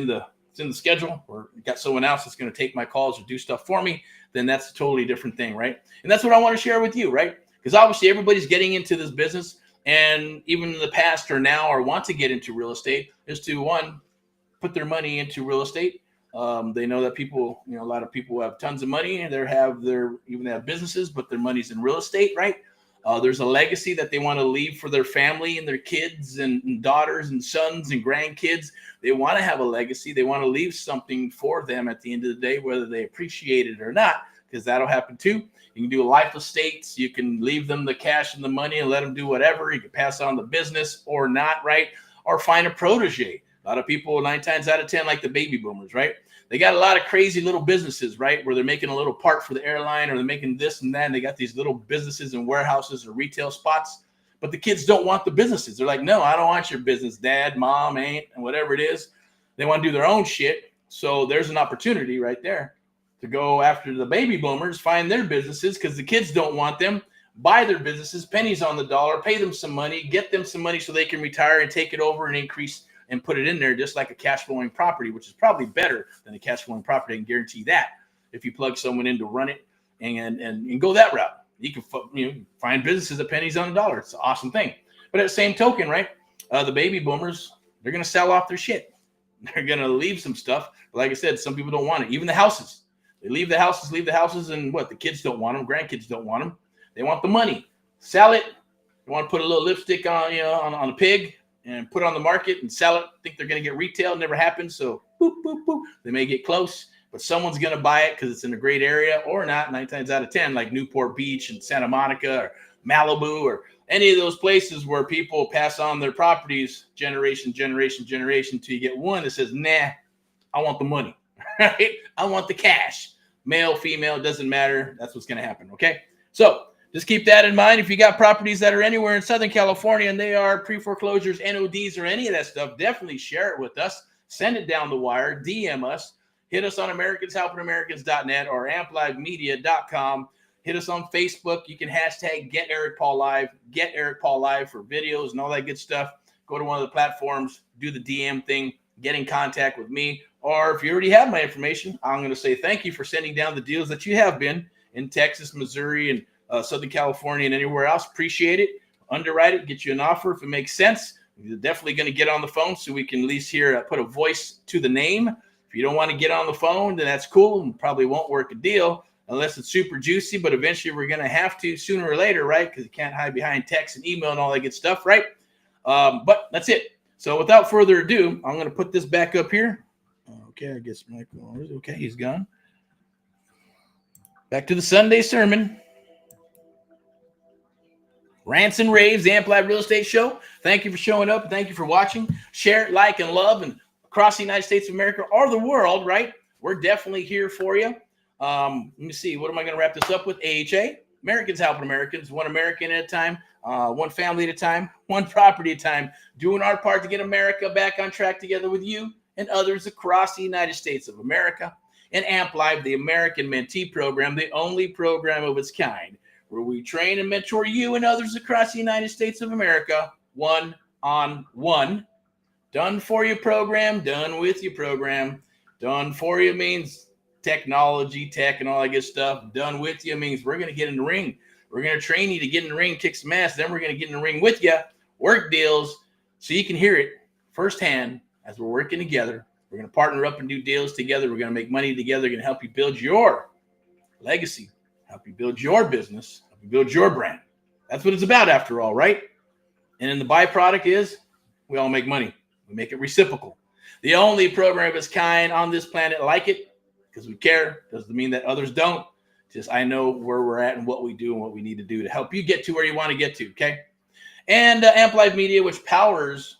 the schedule, or got someone else that's going to take my calls or do stuff for me, then that's a totally different thing, right? And that's what I want to share with you, right? Because obviously everybody's getting into this business, and even in the past or now or want to get into real estate, is to, one, put their money into real estate. They know that people, a lot of people have tons of money and they have businesses, but their money's in real estate, right? There's a legacy that they want to leave for their family and their kids and daughters and sons and grandkids. They want to have a legacy. They want to leave something for them at the end of the day, whether they appreciate it or not, because that'll happen too. You can do a life estates. You can leave them the cash and the money and let them do whatever. You can pass on the business or not, right? Or find a protege. A lot of people, 9 times out of 10, like the baby boomers, right? They got a lot of crazy little businesses, right? Where they're making a little part for the airline, or they're making this and that. And they got these little businesses and warehouses or retail spots, but the kids don't want the businesses. They're like, no, I don't want your business, dad, mom, aunt, and whatever it is. They want to do their own shit. So there's an opportunity right there to go after the baby boomers, find their businesses, because the kids don't want them, buy their businesses, pennies on the dollar, pay them some money, get them some money so they can retire and take it over and increase and put it in there, just like a cash flowing property, which is probably better than a cash flowing property. I can guarantee that if you plug someone in to run it and go that route, you can find businesses at pennies on the dollar. It's an awesome thing. But at the same token, right, the baby boomers, they're going to sell off their shit. They're going to leave some stuff. But like I said, some people don't want it. Even the houses, they leave the houses, and what? The kids don't want them. Grandkids don't want them. They want the money. Sell it. They want to put a little lipstick on, on a pig, and put it on the market and sell it. Think they're going to get retail. Never happens. So boop, boop, boop. They may get close, but someone's going to buy it because it's in a great area, or not. 9 times out of 10, like Newport Beach and Santa Monica or Malibu or any of those places where people pass on their properties generation till you get one that says, nah, I want the money, right? I want the cash. Male, female, doesn't matter. That's what's going to happen. Okay. So just keep that in mind. If you got properties that are anywhere in Southern California and they are pre-foreclosures, NODs, or any of that stuff, definitely share it with us. Send it down the wire. DM us. Hit us on AmericansHelpingAmericans.net or AmpLiveMedia.com. Hit us on Facebook. You can hashtag Get Erick Paul Live. Get Erick Paul Live for videos and all that good stuff. Go to one of the platforms. Do the DM thing. get in contact with me. Or if you already have my information, I'm going to say thank you for sending down the deals that you have been in Texas, Missouri, and Southern California, and anywhere else. Appreciate it. Underwrite it, get you an offer if it makes sense. You're definitely going to get on the phone so we can at least hear, put a voice to the name. If you don't want to get on the phone, then that's cool. And probably won't work a deal unless it's super juicy, but eventually we're going to have to sooner or later, right? Because you can't hide behind text and email and all that good stuff, right? But that's it. So without further ado, I'm going to put this back up here. Okay, I guess Michael, okay, he's gone. Back to the Sunday sermon. Rants and Raves, the Amp Live Real Estate Show. Thank you for showing up. Thank you for watching. Share, like, and love. And across the United States of America or the world, right? We're definitely here for you. Let me see. What am I going to wrap this up with? AHA. Americans helping Americans. One American at a time. One family at a time. One property at a time. Doing our part to get America back on track together with you and others across the United States of America. And Amp Live, the American Mentee Program, the only program of its kind, where we train and mentor you and others across the United States of America, one-on-one. Done for you program, done with you program. Done for you means technology, tech, and all that good stuff. Done with you means we're going to get in the ring. We're going to train you to get in the ring, kick some ass. Then we're going to get in the ring with you, work deals, so you can hear it firsthand as we're working together. We're going to partner up and do deals together. We're going to make money together. We're going to help you build your legacy, help you build your business, help you build your brand. That's what it's about after all, right? And then the byproduct is we all make money. We make it reciprocal. The only program of its kind on this planet like it, because we care. Doesn't mean that others don't. Just I know where we're at and what we do and what we need to do to help you get to where you want to get to, okay? And Amp Live Media, which powers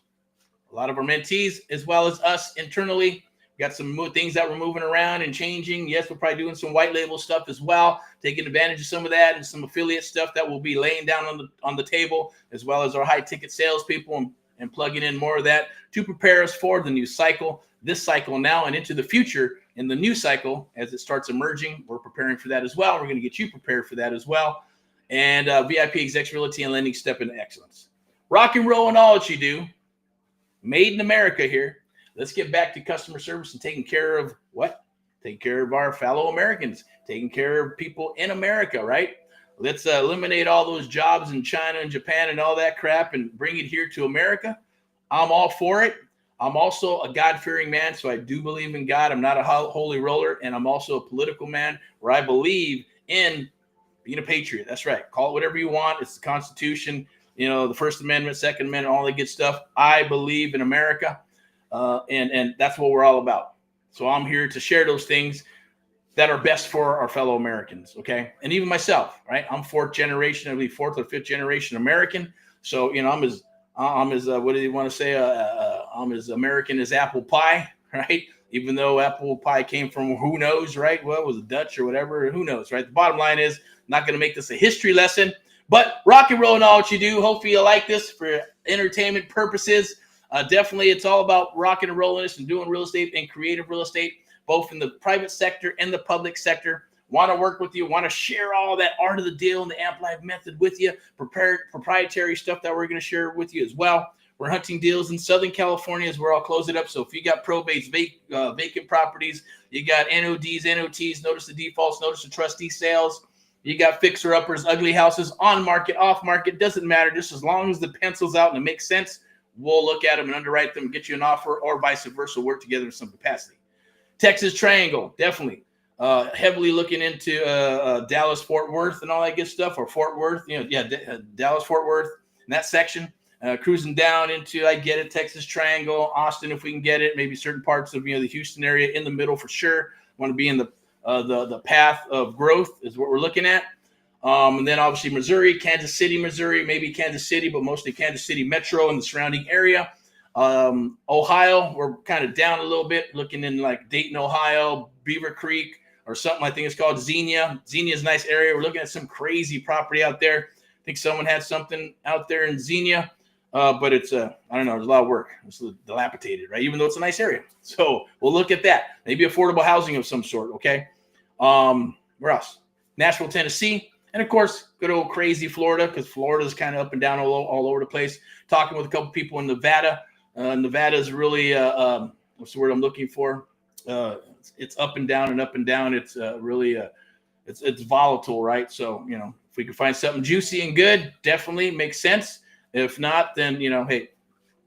a lot of our mentees as well as us internally. We got some things that we're moving around and changing. Yes, we're probably doing some white label stuff as well, taking advantage of some of that and some affiliate stuff that we'll be laying down on the table, as well as our high ticket salespeople and plugging in more of that to prepare us for the new cycle, this cycle now and into the future. In the new cycle, as it starts emerging, we're preparing for that as well. We're going to get you prepared for that as well. And VIP Executive Realty and Lending Step into Excellence. Rock and roll in all that you do. Made in America here. Let's get back to customer service and taking care of what? Taking care of our fellow Americans, taking care of people in America, right? Let's eliminate all those jobs in China and Japan and all that crap and bring it here to America. I'm all for it. I'm also a God-fearing man, so I do believe in God. I'm not a holy roller, and I'm also a political man where I believe in being a patriot. That's right. Call it whatever you want. It's the Constitution, you know, the First Amendment, Second Amendment, all that good stuff. I believe in America, and that's what we're all about. So I'm here to share those things that are best for our fellow Americans, okay? And even myself, right? I'm fourth generation, I believe fourth or fifth generation American. So, you know, I'm as what do you want to say? I'm as American as apple pie, right? Even though apple pie came from who knows, right? Well, it was Dutch or whatever, who knows, right? The bottom line is, I'm not going to make this a history lesson, but rock and roll in all what you do. Hopefully you like this for entertainment purposes. Definitely, it's all about rocking and rolling this and doing real estate and creative real estate, both in the private sector and the public sector. Want to work with you, want to share all that art of the deal and the Amp Live method with you, proprietary stuff that we're going to share with you as well. We're hunting deals in Southern California as we're all closing up. So if you got probates, vacant properties, you got NODs, NOTs, notice the defaults, notice the trustee sales, you got fixer-uppers, ugly houses, on market, off market, doesn't matter. Just as long as the pencil's out and it makes sense, we'll look at them and underwrite them, get you an offer, or vice versa, work together in some capacity. Texas Triangle, definitely. Heavily looking into Dallas, Fort Worth, and all that good stuff, or Fort Worth, Dallas, Fort Worth, in that section. Cruising down into, I get it, Texas Triangle, Austin, if we can get it, maybe certain parts of the Houston area in the middle for sure. Want to be in the path of growth is what we're looking at. And then obviously Missouri, Kansas City, Missouri, maybe Kansas City, but mostly Kansas City Metro and the surrounding area. Ohio, we're kind of down a little bit, looking in like Dayton, Ohio, Beaver Creek, or something I think it's called Xenia. Xenia is a nice area. We're looking at some crazy property out there. I think someone had something out there in Xenia, but it's, I don't know, there's a lot of work. It's dilapidated, right? Even though it's a nice area. So we'll look at that. Maybe affordable housing of some sort, okay? Where else? Nashville, Tennessee. And, of course, good old crazy Florida, because Florida's kind of up and down all over the place. Talking with a couple people in Nevada. Nevada is really what's the word I'm looking for? It's up and down and up and down. It's really it's volatile, right? So, if we can find something juicy and good, definitely makes sense. If not, then, hey,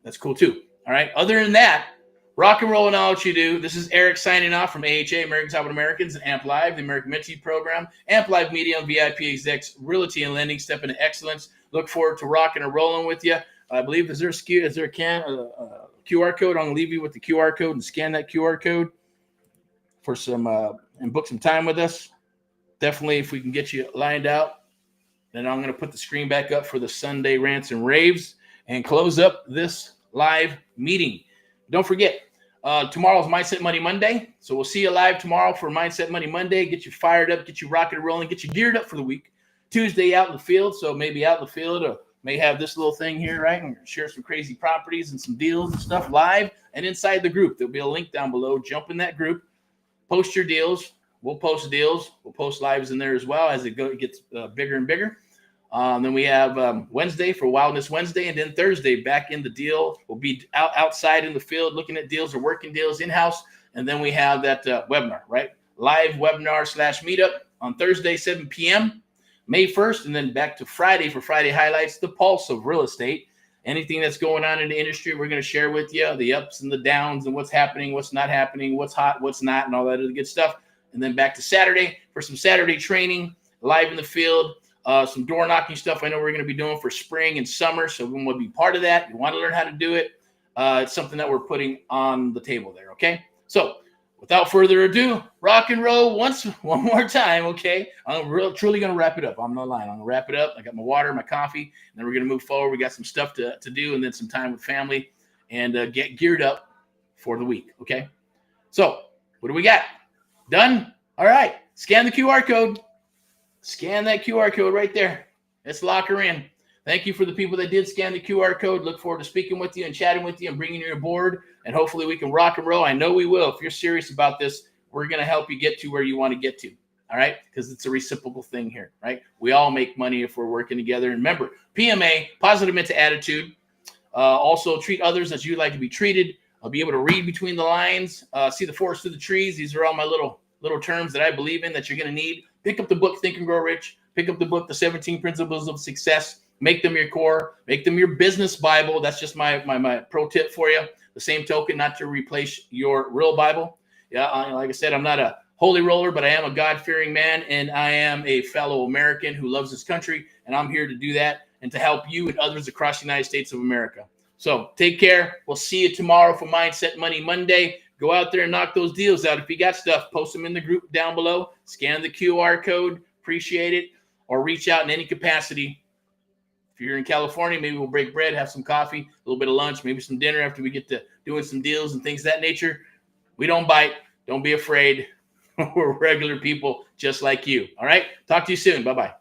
that's cool too. All right. Other than that, rock and roll and all what you do. This is Erick signing off from AHA, American Top Americans, and Amp Live, the American Mentee Program, Amp Live Media, and VIP Execs, Realty and Lending, Step into Excellence. Look forward to rocking and rolling with you. I believe, is there a QR code? I'm going to leave you with the QR code and scan that QR code for some and book some time with us. Definitely, if we can get you lined out, then I'm going to put the screen back up for the Sunday Rants and Raves and close up this live meeting. Don't forget, tomorrow's Mindset Money Monday. So we'll see you live tomorrow for Mindset Money Monday. Get you fired up, get you rocking and rolling, get you geared up for the week. Tuesday out in the field. So maybe out in the field or may have this little thing here, right? And share some crazy properties and some deals and stuff live and inside the group. There'll be a link down below. Jump in that group. Post your deals. We'll post deals. We'll post lives in there as well as it gets bigger and bigger. Then we have Wednesday for Wildness Wednesday, and then Thursday back in the deal. We'll be outside in the field looking at deals or working deals in-house. And then we have that webinar, right? Live webinar / meetup on Thursday, 7 p.m., May 1st, and then back to Friday for Friday highlights, the pulse of real estate. Anything that's going on in the industry, we're going to share with you, the ups and the downs and what's happening, what's not happening, what's hot, what's not, and all that other good stuff. And then back to Saturday for some Saturday training, live in the field. Some door knocking stuff I know we're going to be doing for spring and summer. So we want to be part of that. You want to learn how to do it. It's something that we're putting on the table there. Okay. So without further ado, rock and roll one more time. Okay. I'm truly going to wrap it up. I'm not lying. I'm going to wrap it up. I got my water, my coffee, and then we're going to move forward. We got some stuff to do and then some time with family and get geared up for the week. Okay. So what do we got? Done. All right. Scan the QR code. Scan that QR code right there. Let's lock her in. Thank you for the people that did scan the QR code. Look forward to speaking with you and chatting with you and bringing you aboard. And hopefully we can rock and roll. I know we will. If you're serious about this, we're going to help you get to where you want to get to. All right? Because it's a reciprocal thing here, right? We all make money if we're working together. And remember, PMA, positive mental attitude. Also treat others as you'd like to be treated. I'll be able to read between the lines, see the forest through the trees. These are all my little terms that I believe in that you're going to need. Pick up the book, Think and Grow Rich. Pick up the book, The 17 Principles of Success. Make them your core. Make them your business Bible. That's just my pro tip for you. The same token, not to replace your real Bible. Yeah, like I said, I'm not a holy roller, but I am a God-fearing man, and I am a fellow American who loves this country, and I'm here to do that and to help you and others across the United States of America. So take care. We'll see you tomorrow for Mindset Money Monday. Go out there and knock those deals out. If you got stuff, post them in the group down below. Scan the QR code. Appreciate it. Or reach out in any capacity. If you're in California, maybe we'll break bread, have some coffee, a little bit of lunch, maybe some dinner after we get to doing some deals and things of that nature. We don't bite. Don't be afraid. We're regular people just like you. All right? Talk to you soon. Bye-bye.